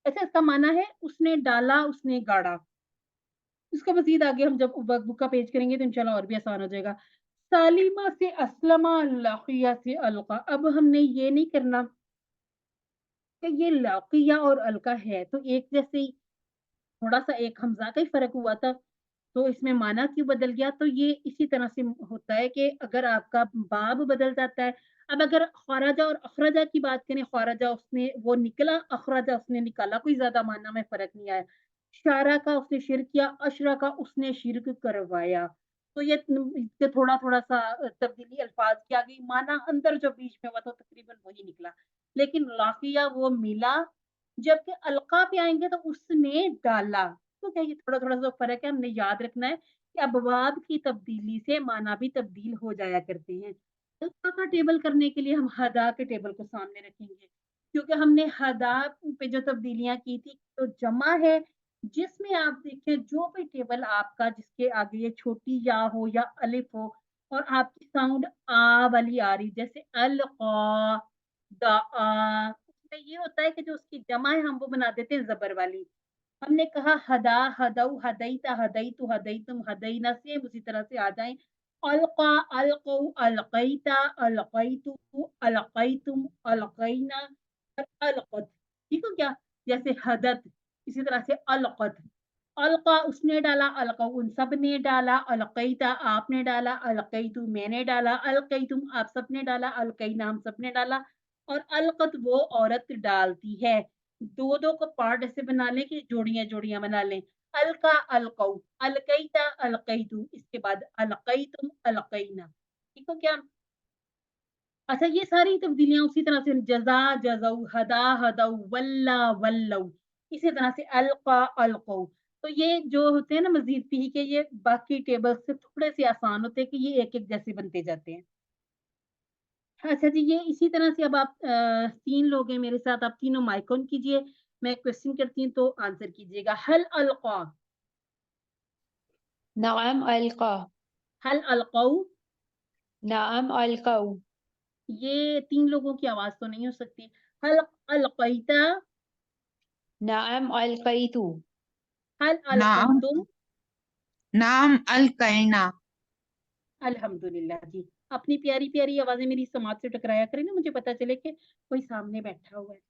अच्छा, इसका माना है उसने डाला, उसने गाड़ा। इसका मज़ीद आगे हम जब वर्कबुक का पेज करेंगे तो इंशाल्लाह और भी आसान हो जाएगा। सालिमा से अस्लमा, लाक़िया से अलक़ा। अब हमने ये नहीं करना کہ یہ लाकिया और अलका है तो एक जैसे ही, थोड़ा सा एक हमजा का ही फर्क हुआ था, तो इसमें माना क्यों बदल गया? तो ये इसी तरह से होता है कि अगर आपका बाब बदल जाता है, अब अगर खराजा और अखराजा की बात करें, खराजा उसने वो निकला, अखराजा उसने निकाला, कोई ज्यादा माना में फर्क नहीं आया। शारा का उसने शिरक किया, अशरा का उसने शिरक करवाया। तो ये थोड़ा थोड़ा सा तब्दीली अल्फाज की आ गई, माना अंदर जो बीच में हुआ तो तकरीबन वही निकला। लेकिन लाकिया वो मिला, जबकि अलका पे आएंगे तो उसने डाला। तो क्या ये थोड़ा थोड़ा सा फर्क है, हमने याद रखना है कि अबवाब की तब्दीली से माना भी तब्दील हो जाया करते हैं। अलका का टेबल करने के लिए हम हदा के टेबल को सामने रखेंगे, क्योंकि हमने हदा पे जो तब्दीलियां की थी, तो जमा है, जिसमें आप देखें जो भी टेबल आपका जिसके आगे ये छोटी या हो या अलिफ हो और आपकी साउंड आ वाली आ रही, जैसे अल दा, उसमें ये होता है कि जो उसकी जमा है हम वो बना देते हैं जबर वाली। हमने कहा हदा, हदऊ, हदईता, हदईतु, हदईतुम, हदईना, सेम उसी तरह से आ जाए। अलका, अलकऊ, अलकईता, अलकईतु, अलकईतुम, अलकईना और अलकत। ठीक हो क्या? जैसे हदत, इसी तरह से अलकत। अलका उसने डाला, अलका उन सब ने डाला, अलकईता आपने डाला, अलकईतु मैंने डाला, अलकईतुम आप सब ने डाला, अलकईना हम सब ने डाला, और अलकत वो औरत डालती है। दो दो को पार्ट ऐसे बना लें कि जोड़ियां जोड़ियां बना लें। अलका, अलकऊ, अलकईता, अलकईतु, इसके बाद अलकईतुम, अलकईना। ठीक हो क्या? अच्छा, ये सारी तब्दीलियां उसी तरह से जजा, जजऊ, हदा, हदऊ, वल्ला, वल्लऊ, इसी तरह से अलका, अलकऊ। तो ये जो होते हैं ना मजीद भी के, ये बाकी टेबल से थोड़े से आसान होते हैं कि ये एक एक जैसे बनते जाते हैं। अच्छा जी, ये इसी तरह से अब आप 3 लोग हैं मेरे साथ, आप तीनों माइक ऑन कीजिए। मैं क्वेश्चन करती हूँ तो आंसर कीजिएगा। हल अलका, नअम अलका, हल अलकाऊ। नअम अलकाउ, ये 3 लोगों की आवाज तो नहीं हो सकती। हल अलकईता, नअम अलकईतु, हल नाम, अलकैतुम। नाम अल कैना। अल्हम्दुलिल्लाह जी। अपनी प्यारी प्यारी आवाजें मेरी समाज से टकराया करें ना, मुझे पता चले कि कोई सामने बैठा हुआ है,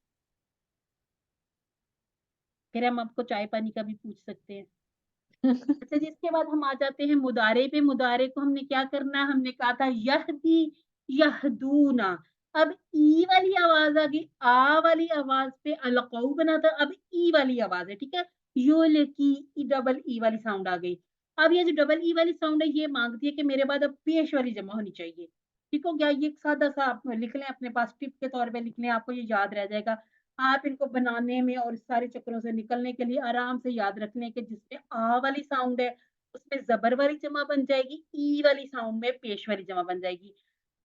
फिर हम आपको चाय पानी का भी पूछ सकते हैं। अच्छा जी, इसके बाद हम आ जाते हैं मुदारे पे। मुदारे को हमने क्या करना है? हमने कहा था यहदी, यहदूना। अब ई वाली आवाज आ गई, आ वाली आवाज पे अलकाऊ बना था, अब ई वाली आवाज है, ठीक है। योल की डबल ई वाली साउंड आ गई। अब ये जो डबल ई वाली साउंड है, ये मांगती है कि मेरे बाद अब पेश वाली जमा होनी चाहिए। ठीक हो गया? ये सादा सा आप लिख लें, अपने पास टिप के तौर पे लिख लें, आपको ये याद रह जाएगा। आप इनको बनाने में और इस सारे चक्करों से निकलने के लिए आराम से याद रख लें कि जिसमें आ वाली साउंड है उसमें जबर वाली जमा बन जाएगी, ई वाली साउंड में पेश वाली जमा बन जाएगी।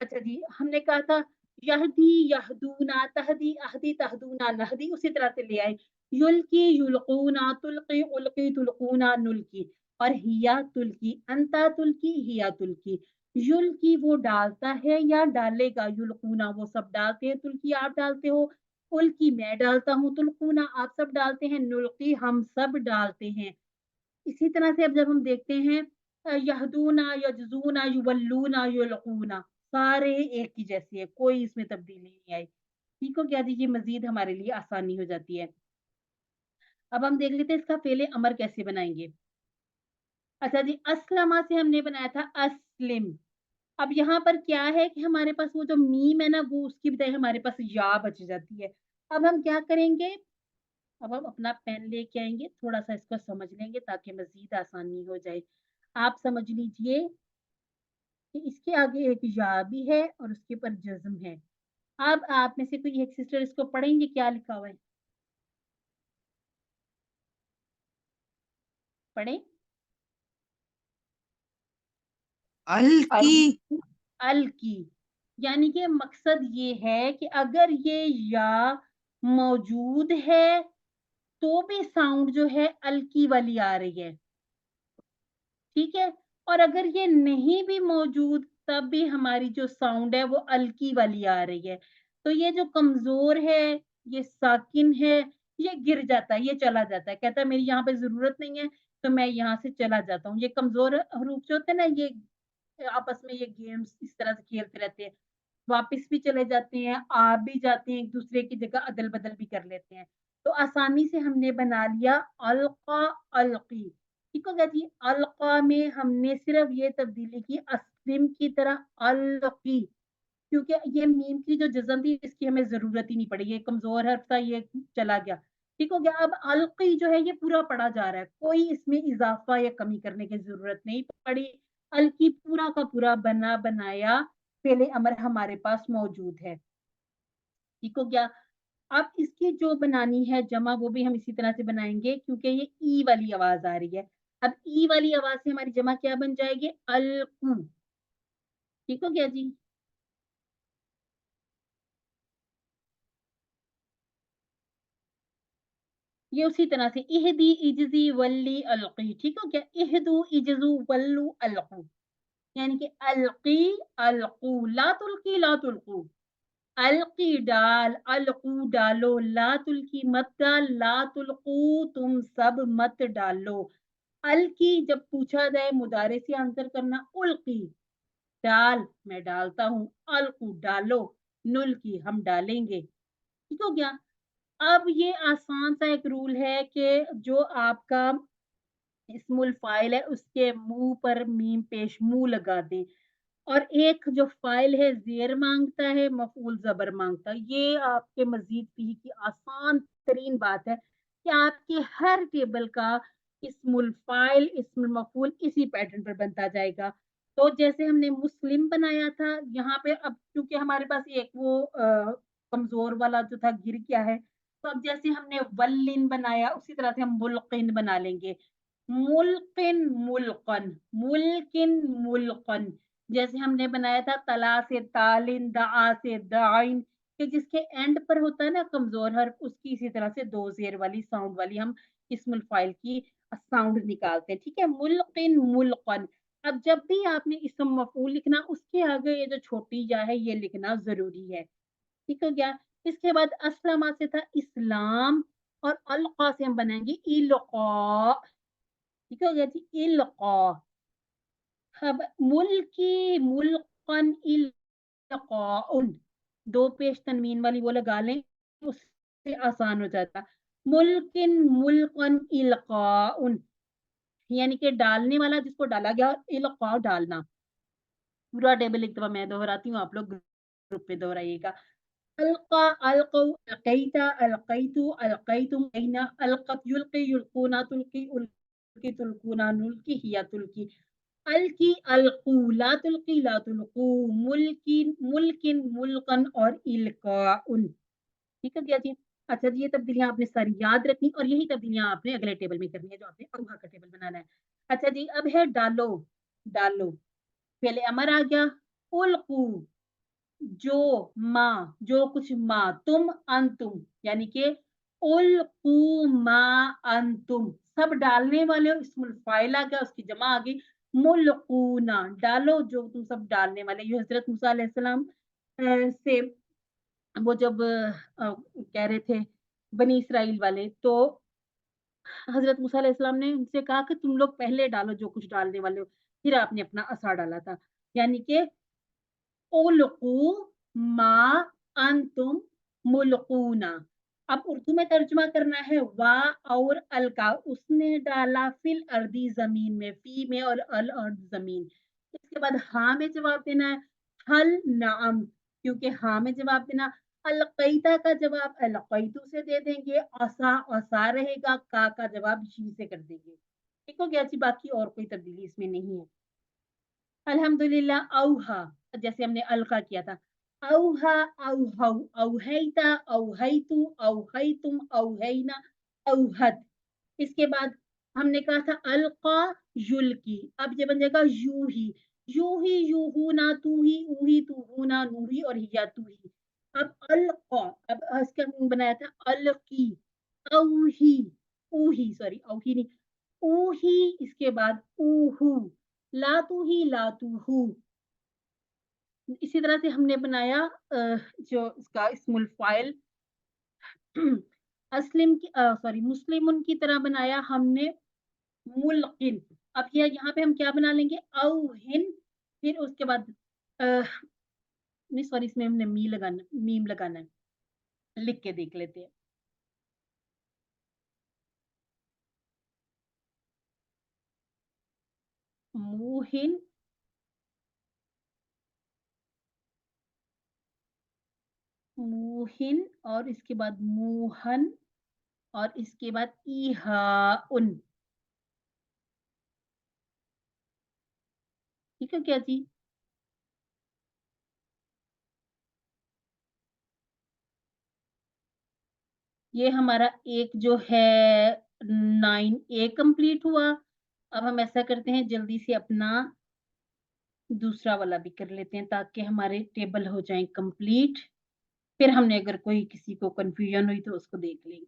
अच्छा जी, हमने कहा था यहदी, यहदूना, तहदी, अहदी, तहदूना, नहदी, उसी तरह से ले आए। युल्की, युल्कूना, तुल्की, उल्की, तुल्कूना, नुल्की, और हिया तुल्की, अंता तुल्की, हिया तुल्की। युल्की वो डालता है या डालेगा, युल्कूना वो सब डालते हैं, तुल्की आप डालते हो, उल्की मैं डालता हूँ, तुल्कूना आप सब डालते हैं, नुल्की हम सब डालते हैं। इसी तरह से अब जब हम देखते हैं यहदूना, यजूना, युवल्लूना, युलकूना, सारे एक ही जैसे है, कोई इसमें तब्दीली नहीं आई। ठीक हो गया जी? ये मजीद हमारे लिए आसानी हो जाती है। अब हम देख लेते हैं इसका फेले अमर कैसे बनाएंगे। अच्छा जी, असलमा से हमने बनाया था अस्लिम। अब यहाँ पर क्या है कि हमारे पास वो जो मीम है ना, वो उसकी बजाय हमारे पास या बच जाती है। अब हम क्या करेंगे? अब हम अपना पेन लेके आएंगे, थोड़ा सा इसको समझ लेंगे ताकि मजीद आसानी हो जाए। आप समझ लीजिए कि इसके आगे एक या भी है और उसके ऊपर जज्म है। अब आप में से कोई एक सिस्टर इसको पढ़ेंगे, क्या लिखा हुआ है? पढ़े। अल की, अल की, यानी कि मकसद ये है कि अगर ये या मौजूद है तो भी साउंड जो है अल की वाली आ रही है, ठीक है। और अगर ये नहीं भी मौजूद तब भी हमारी जो साउंड है वो अलकी वाली आ रही है। तो ये जो कमजोर है, ये साकिन है, ये गिर जाता है, ये चला जाता है, कहता है मेरी यहाँ पे जरूरत नहीं है, तो मैं यहाँ से चला जाता हूँ। ये कमजोर हरूफ जो होते हैं ना, ये आपस में ये गेम्स इस तरह से खेलते रहते हैं। वापस भी चले जाते हैं, आ भी जाते हैं, एक दूसरे की जगह अदल बदल भी कर लेते हैं। तो आसानी से हमने बना लिया अलका अलकी। ठीक हो गया जी। अलका में हमने सिर्फ ये तब्दीली की अस्लिम की तरह अलकी, क्योंकि ये मीम की जो जज़म थी इसकी हमें जरूरत ही नहीं पड़ी, ये कमजोर हर्फ था, ये चला गया। ठीक हो गया। अब अलकी जो है ये पूरा पढ़ा जा रहा है, कोई इसमें इजाफा या कमी करने की जरूरत नहीं पड़ी। अलकी पूरा का पूरा बना बनाया फेले अमर हमारे पास मौजूद है। ठीक हो गया। अब इसकी जो बनानी है जमा वो भी हम इसी तरह से बनाएंगे, क्योंकि ये ई वाली आवाज आ रही है। अब ई वाली आवाज से हमारी जमा क्या बन जाएगी? अलकू। ठीक हो गया जी। ये उसी तरह से इहदी इजजी वल्ली अलकी। ठीक हो गया। इहदू इजजू वल्लू अलकू, यानी कि अलकी अलकू, ला तुल्की ला तुल्कू, अलकी डाल, अलकू डालो, ला तुल्की मत डाल, ला तुल्कू तुम सब मत डालो। अलकी जब पूछा जाए मुदारे से आंसर करना, उल्की डाल मैं डालता हूँ, अलकू डालो, नुल की हम डालेंगे। ठीक हो गया। अब ये आसान सा एक रूल है कि जो आपका इस्मुल फाइल है उसके मुंह पर मीम पेश मुंह लगा दें, और एक जो फाइल है ज़ेर मांगता है, मफूल ज़बर मांगता है। ये आपके मज़ीद फ़ीह की आसान तरीन बात है कि आपके हर टेबल का इस्मुल फाइल, इस्मुल मफूल इसी पैटर्न पर बनता जाएगा। तो जैसे हमने मुस्लिम बनाया था, यहाँ पे अब क्योंकि हमारे पास एक वो कमज़ोर वाला जो था गिर गया है, तो अब जैसे हमने वल्लिन बनाया उसी तरह से हम मुल्किन बना लेंगे। मुल्किन मुल्कन, मुल्किन मुल्कन। जैसे हमने बनाया था तला से तालिन, दआ से दाइन, कि जिसके एंड पर होता है ना कमजोर हर्फ, उसकी इसी तरह से दो जेर वाली साउंड वाली हम इस्मुल फाइल की साउंड निकालते हैं। ठीक है। मुल्किन मुल्कन। अब जब भी आपने इसम मफूल लिखना, उसके आगे ये जो छोटी या है ये लिखना जरूरी है। ठीक हो गया। इसके बाद असलमा से था इस्लाम, और अलका से हम बनाएंगे इल्का। ठीक हो गया जी। इल्का। अब मुल्की मुल्कन इल्काउन, दो पेश तनवीन वाली वो लगा लें, उससे आसान हो जाता। मुल्किन मुल्कन इल्काउन, यानी कि डालने वाला जिसको डाला गया, और इल्का डालना। पूरा टेबल एक दफा मैं दोहराती हूँ, आप लोग ग्रुप पे दोहराइएगा। अलका अलकू अलकैता अलकैतु अलकैतुम ऐना अलकत युल्की युल्कूना तुल्की उल्की तुल्कूना नुल्की हिया तुल्की अलकी अलकू ला तुल्की ला तुल्कू मुल्किन मुल्किन मुल्कन और इल्काउन। ठीक है क्या जी। अच्छा जी, ये तब्दीलियां आपने सारी याद रखनी, और यही तब्दीलियां आपने अगले टेबल में करनी है जो आपने अबहा का टेबल बनाना है। अच्छा जी, अब है डालो। डालो पहले अमर आ गया, उल्कू जो माँ, जो कुछ माँ, तुम अंतुम, यानी कि उल्कू मा अंतुम, सब डालने वाले हो, इस्मुल फाइल आ गया, उसकी जमा आ गई। मुल्कूना डालो जो तुम सब डालने वाले। ये हजरत मूसा अलैहिस्सलाम से वो जब कह रहे थे बनी इसराइल वाले, तो हजरत मूसा अलैहिस्सलाम ने उनसे कहा कि तुम लोग पहले डालो जो कुछ डालने वाले हो, फिर आपने अपना असा डाला था। यानी कि उल्कू मा अंतुम मुल्कूना। अब उर्दू में तर्जुमा करना है, वा और अल का उसने डाला फिल अर्दी जमीन में, फी में और अल अर्द जमीन। इसके बाद हाँ में जवाब देना है, हल नाम, क्योंकि हाँ में जवाब देना। अलकैता का जवाब अलकैतु से दे देंगे, असा असा रहेगा, का जवाब शी से कर देंगे। ठीक हो गया जी। बाकी और कोई तब्दीली इसमें नहीं है। अल्हम्दुलिल्लाह। औहा, जैसे हमने अलका किया था, औहा औहौ औहैता औहैतु औहैतुम औहैना औहत। इसके बाद हमने कहा था अलका युल्की, अब ये बन जाएगा यूही यूहूना तूही ऊही तूहूना नूही और हिया तूही। अब अलका, अब इसका बनाया था अलकी, औही, ऊही, सॉरी औही नहीं, ऊही, इसके बाद ऊहू, लातू ही लातू हु। इसी तरह से हमने बनाया जो इसका इस्मुल फाइल अस्लिम की सॉरी मुस्लिमुन की तरह बनाया हमने मुल्किन। अब ये यहाँ पे हम क्या बना लेंगे, औहिन, फिर उसके बाद नहीं सॉरी, इसमें हमने मीम लगाना है, लिख के देख लेते हैं। मुहिन, मुहिन और इसके बाद मुहन और इसके बाद इहाउन। ठीक है क्या जी? ये हमारा एक जो है 9A कंप्लीट हुआ। अब हम ऐसा करते हैं, जल्दी से अपना दूसरा वाला भी कर लेते हैं ताकि हमारे टेबल हो जाएं कंप्लीट। फिर हमने अगर कोई किसी को कंफ्यूजन हुई तो उसको देख लेंगे।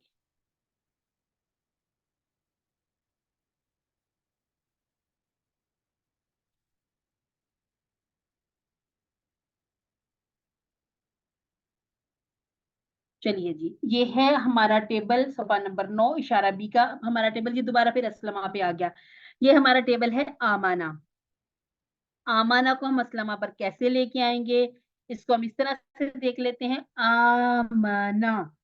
चलिए जी, ये है हमारा टेबल सफा नंबर 9 इशारा बी का हमारा टेबल। ये दोबारा फिर असलमा पे आ गया। ये हमारा टेबल है आमाना। आमाना को हम असलमा पर कैसे लेके आएंगे, इसको हम इस तरह से देख लेते हैं। आमाना,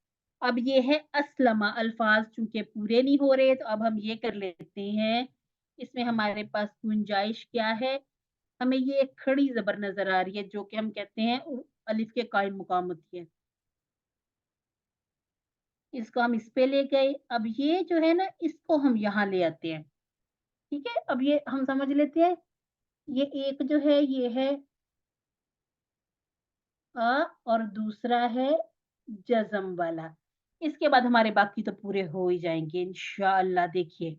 अब ये है असलमा, अल्फाज चूंकि पूरे नहीं हो रहे तो अब हम ये कर लेते हैं। इसमें हमारे पास गुंजाइश क्या है, हमें ये एक खड़ी जबर नजर आ रही है जो कि हम कहते हैं अलिफ के कायम मुकाम होती है। इसको हम इस पे ले गए। अब ये जो है ना, इसको हम यहाँ ले आते हैं। ठीक है, अब ये हम समझ लेते हैं। ये एक जो है ये है अ और दूसरा है जज़म वाला। इसके बाद हमारे बाकी तो पूरे हो ही जाएंगे इंशाअल्लाह। देखिए,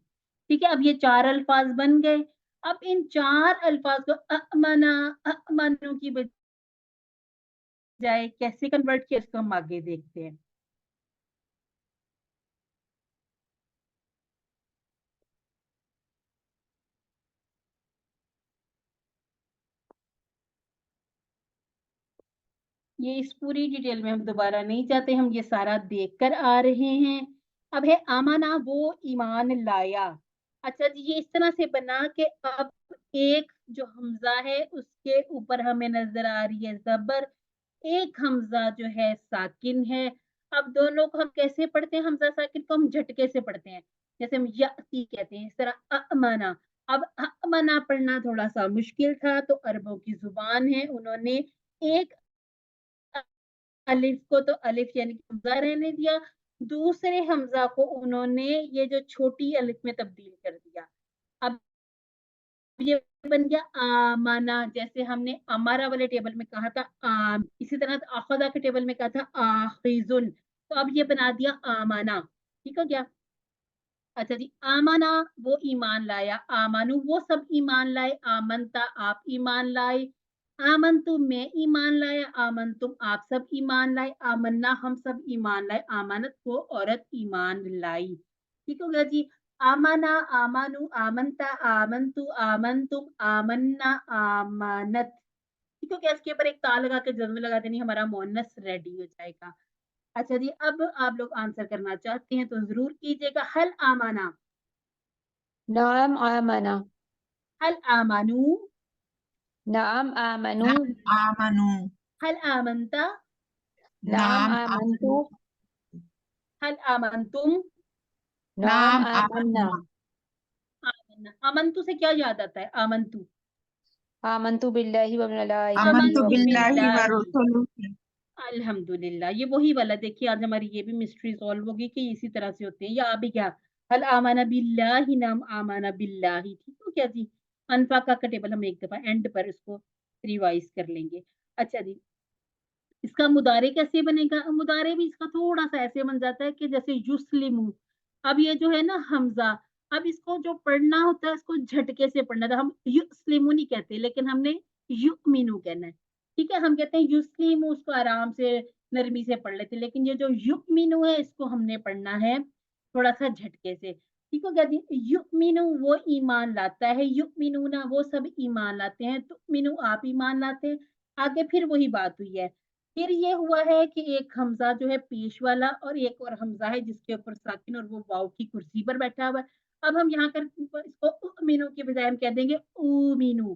ठीक है, अब ये 4 अल्फाज बन गए। अब इन 4 अल्फाज को अमना, अमनु की बजाय कैसे कन्वर्ट किया, इसको हम आगे देखते हैं। ये इस पूरी डिटेल में हम दोबारा नहीं जाते, हम ये सारा देख कर आ रहे हैं। अब है आमाना, वो ईमान लाया। अच्छा जी, ये इस तरह से बना के अब एक जो हमजा है उसके ऊपर हमें नजर आ रही है जबर, एक हमजा जो है साकिन है। अब दोनों को हम कैसे पढ़ते हैं, हमजा साकिन को हम झटके से पढ़ते हैं, जैसे हम याती कहते हैं, इस तरह अमना। अब अमना पढ़ना थोड़ा सा मुश्किल था तो अरबों की जुबान है, उन्होंने एक अलिफ को तो अलिफ यानी कि हमजा रहने दिया, दूसरे हमजा को उन्होंने ये जो छोटी अलिफ में तब्दील कर दिया। अब ये बन गया आमाना, जैसे हमने अमारा वाले टेबल में कहा था आम, इसी तरह आखदा के टेबल में कहा था आखिजुन, तो अब ये बना दिया आमाना। ठीक हो गया? अच्छा जी, आमाना वो ईमान लाया, आमानु वो सब ईमान लाए, आमनता आप ईमान लाए, आमन तुम मैं ईमान लाया, आमन तुम आप सब ईमान लाए, आमन्ना हम सब ईमान लाए, आमानत वो औरत ईमान लाई। ठीक हो गया जी? आमाना, आमानु, आमनता, आमनतु, आमनतुम, आमन्ना, आमानत। ठीक हो गया? इसके ऊपर एक ता लगा के जज्म लगा देनी, हमारा मुअन्नस रेडी हो जाएगा। अच्छा जी, अब आप लोग आंसर करना चाहते हैं तो जरूर कीजिएगा। हल आमाना, नाम आमना, हल आमानू, नाम आमनु, नाम आमनु, हल आमनता, नाम नाम आमंतु, आमनु, हल आमनतुम, नाम नाम आमन्ना, आमन्ना, आमन्ना। आमंतु से क्या याद आता है? आमंतु, आमंतु बिल्लाहि व मलाइकतिहि आमन्तु व आमंतु बिल्लाहि व बिल्लाहि, रसूलिहि। अल्हम्दुलिल्लाह। ये वही वाला, देखिए आज हमारी ये भी मिस्ट्री सॉल्व होगी कि इसी तरह से होते हैं। या अभी क्या, हल आमाना बिल्लाहि, नाम आमाना बिल्लाहि। ठीक हो क्या जी? अनफाका का टेबल हम एक दफा एंड पर इसको रिवाइज कर लेंगे। अच्छा जी, इसका मुदारे कैसे बनेगा? मुदारे भी इसका थोड़ा सा ऐसे बन जाता है कि जैसे युस्लिमु। अब ये जो है ना हमजा, अब इसको जो पढ़ना होता है इसको झटके से पढ़ना था। हम युस्लिमु नहीं कहते, लेकिन हमने युमिनु कहना है। ठीक है, हम कहते हैं युस्लिमु, उसको आराम से नरमी से पढ़ लेते, लेकिन ये जो युमिनु है इसको हमने पढ़ना है थोड़ा सा झटके से। ठीक हो गया जी? युमिनु वो ईमान लाता है, युमिनुना वो सब ईमान लाते हैं, तुमिनु आप ईमान लाते हैं। आगे फिर वही बात हुई है। फिर ये हुआ है कि एक हमजा जो है पेश वाला और एक और हमजा है जिसके ऊपर साकिन और वो वाव की कुर्सी पर बैठा हुआ है। अब हम यहाँ कर इसको उमीनू के बजाय हम कह देंगे ऊमीनू।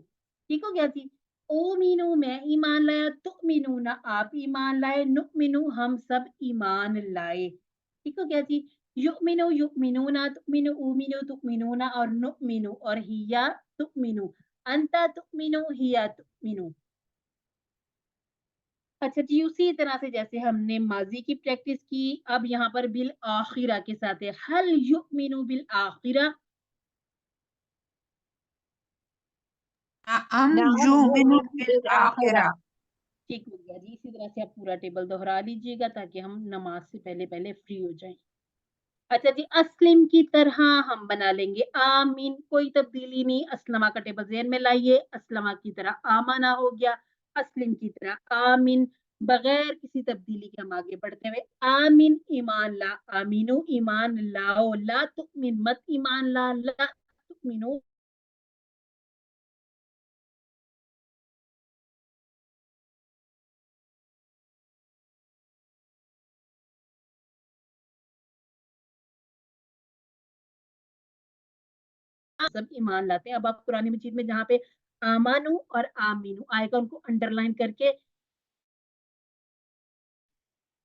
ठीक हो गया जी? ओमिनु मैं ईमान लाया, तुमिनुना आप ईमान लाए, नुमिनु हम सब ईमान लाए। ठीक हो गया जी। युमिनु युमिनुना, तुमिनु उमिनु तुमिनुना और नुमिनु और हिया तुमिनु, अंता तुमिनु हिया तुमिनु। अच्छा जी, उसी तरह से जैसे हमने माजी की प्रैक्टिस की, अब यहाँ पर बिल आखिरा के साथ है, हल युमिनु बिल आखिरा। जो मिनु बिल आखिरा। ठीक हो गया जी। इसी तरह से आप पूरा टेबल दोहरा लीजिएगा ताकि हम नमाज से पहले पहले फ्री हो जाएं। अच्छा जी, अस्लिम की तरह हम बना लेंगे आमीन, कोई तब्दीली नहीं। अस्लमा का टेबल ज़हन में लाइए, अस्लमा की तरह आमाना हो गया, अस्लिम की तरह आमीन, बगैर किसी तब्दीली के हम आगे बढ़ते हुए आमीन ईमान ला, आमीनो ईमान लाओ, ला तुमिन मत ईमान ला, ला तुमिनो सब ईमान लाते हैं। अब आप कुरान मजीद में जहाँ पे आमानु और आमीनु आएगा उनको अंडरलाइन करके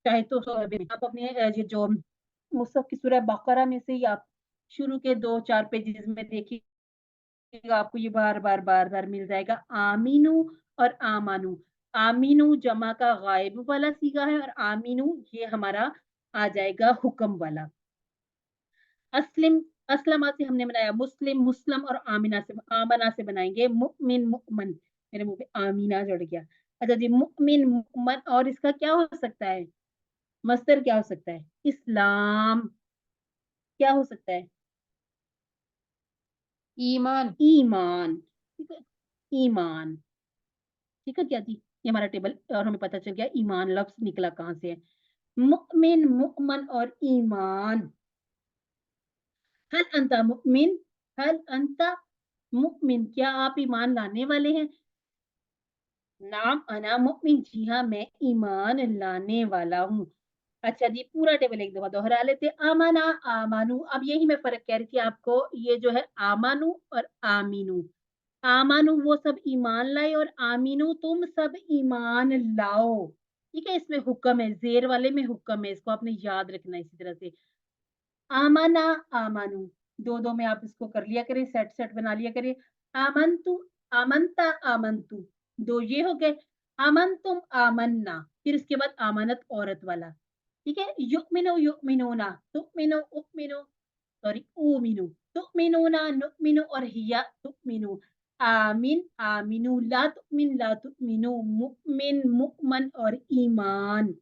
चाहे तो आप अपने ये जो मुसहफ की सूरह बकरा में से ही आप शुरू के 2-4 पेजेस में देखिएगा, आपको ये बार बार मिल जाएगा आमीनु और आमानु। आमीनु जमा का गायब वाला सीगा है और आमीनु ये हमारा आ जाएगा हुक्म वाला। अस्लिम अस्लमा से हमने बनाया मुस्लिम, मुस्लम और आमना से बनाएंगे मुमिन मुमन। मेरे मुंह पे आमीना जड़ गया। अच्छा जी, मुमिन मुमन और इसका क्या हो सकता है? मस्दर क्या हो सकता है? इस्लाम। क्या हो सकता है? ईमान। ईमान। ठीक है, ईमान। ठीक है क्या जी, ये हमारा टेबल और हमें पता चल गया ईमान लफ्ज निकला कहाँ से है। मुमिन मुमन और ईमान। हल अंता मुमिन, हल अंता मुमिन, क्या आप ईमान लाने वाले हैं? नाम अना मुमिन, जी हाँ मैं ईमान लाने वाला हूँ। अच्छा जी, पूरा टेबल एक दफा दोहरा लेते। आमाना आमानु, अब यही मैं फर्क कह रही थी आपको, ये जो है आमानु और आमीनु। आमानु वो सब ईमान लाए और आमीनु तुम सब ईमान लाओ। ठीक है, इसमें हुक्म है, जेर वाले में हुक्म है, इसको आपने याद रखना इसी तरह से। आमाना आमानु, दो में आप इसको कर लिया करें, सेट सेट बना लिया करें। आमंतु आमंता आमंतु, दो ये हो गए। आमंतुम आमन्ना, फिर इसके बाद आमानत औरत वाला। ठीक है, युमिनो युमिनोना, तुमिनो उमिनो, सॉरी उमिनु, तुमिनोना नुमिनु और हिया तुमिनु। आमीन आमीनु, ला तुमिन ला तुमिनु, मुमिन मुमन और ईमान।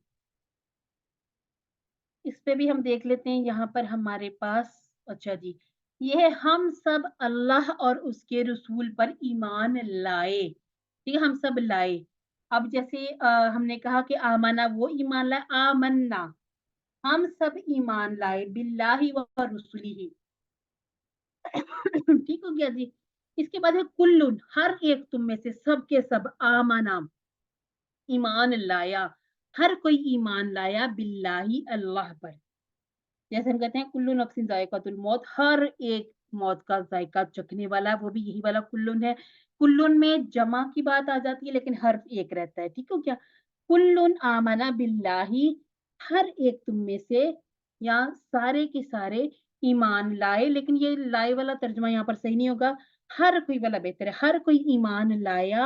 इस पे भी हम देख लेते हैं, यहाँ पर हमारे पास अच्छा जी, ये है हम सब अल्लाह और उसके रसूल पर ईमान लाए। ठीक है, हम सब लाए। अब जैसे हमने कहा कि आमाना वो ईमान लाए, आमन्ना हम सब ईमान लाए, बिल्लाहि व रसूलिही। ठीक हो गया जी। इसके बाद है कुल्लुन, हर एक तुम में से सब के सब आमाना ईमान लाया, हर कोई ईमान लाया बिल्लाही अल्लाह पर। जैसे हम कहते हैं कुल्लू नफ्सिन जायकातुल मौत, हर एक मौत का जायका चखने वाला, वो भी यही वाला कुल्लुन है। कुल्लुन में जमा की बात आ जाती है लेकिन हर एक रहता है। ठीक हो क्या? कुल्लुन आमना बिल्लाही, हर एक तुम में से या सारे के सारे ईमान लाए, लेकिन ये लाए वाला तर्जमा यहाँ पर सही नहीं होगा, हर कोई वाला बेहतर है, हर कोई ईमान लाया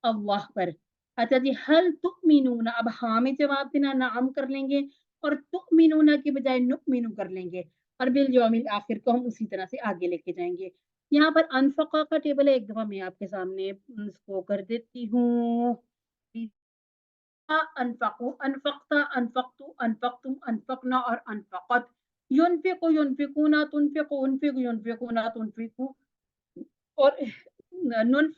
अल्लाह पर। अच्छा जी, हल तुमिनूना, अब हाँ में जवाब देना, नाम कर लेंगे और तुमिनूना के बजाय नुमिनु कर लेंगे और बिल यौमिल आखिर को हम उसी तरह से आगे लेके जाएंगे। यहाँ पर अनफका का टेबल है, एक दफा मैं आपके सामने इसको कर देती हूँ। अनफकु अनफक्ता अनफक्तु अनफक्तुम अनफकना और अनफकत। युनफिकु युनफिकुना तुनफिकु उनफिकु युनफिकुना तुनफिकु और नुन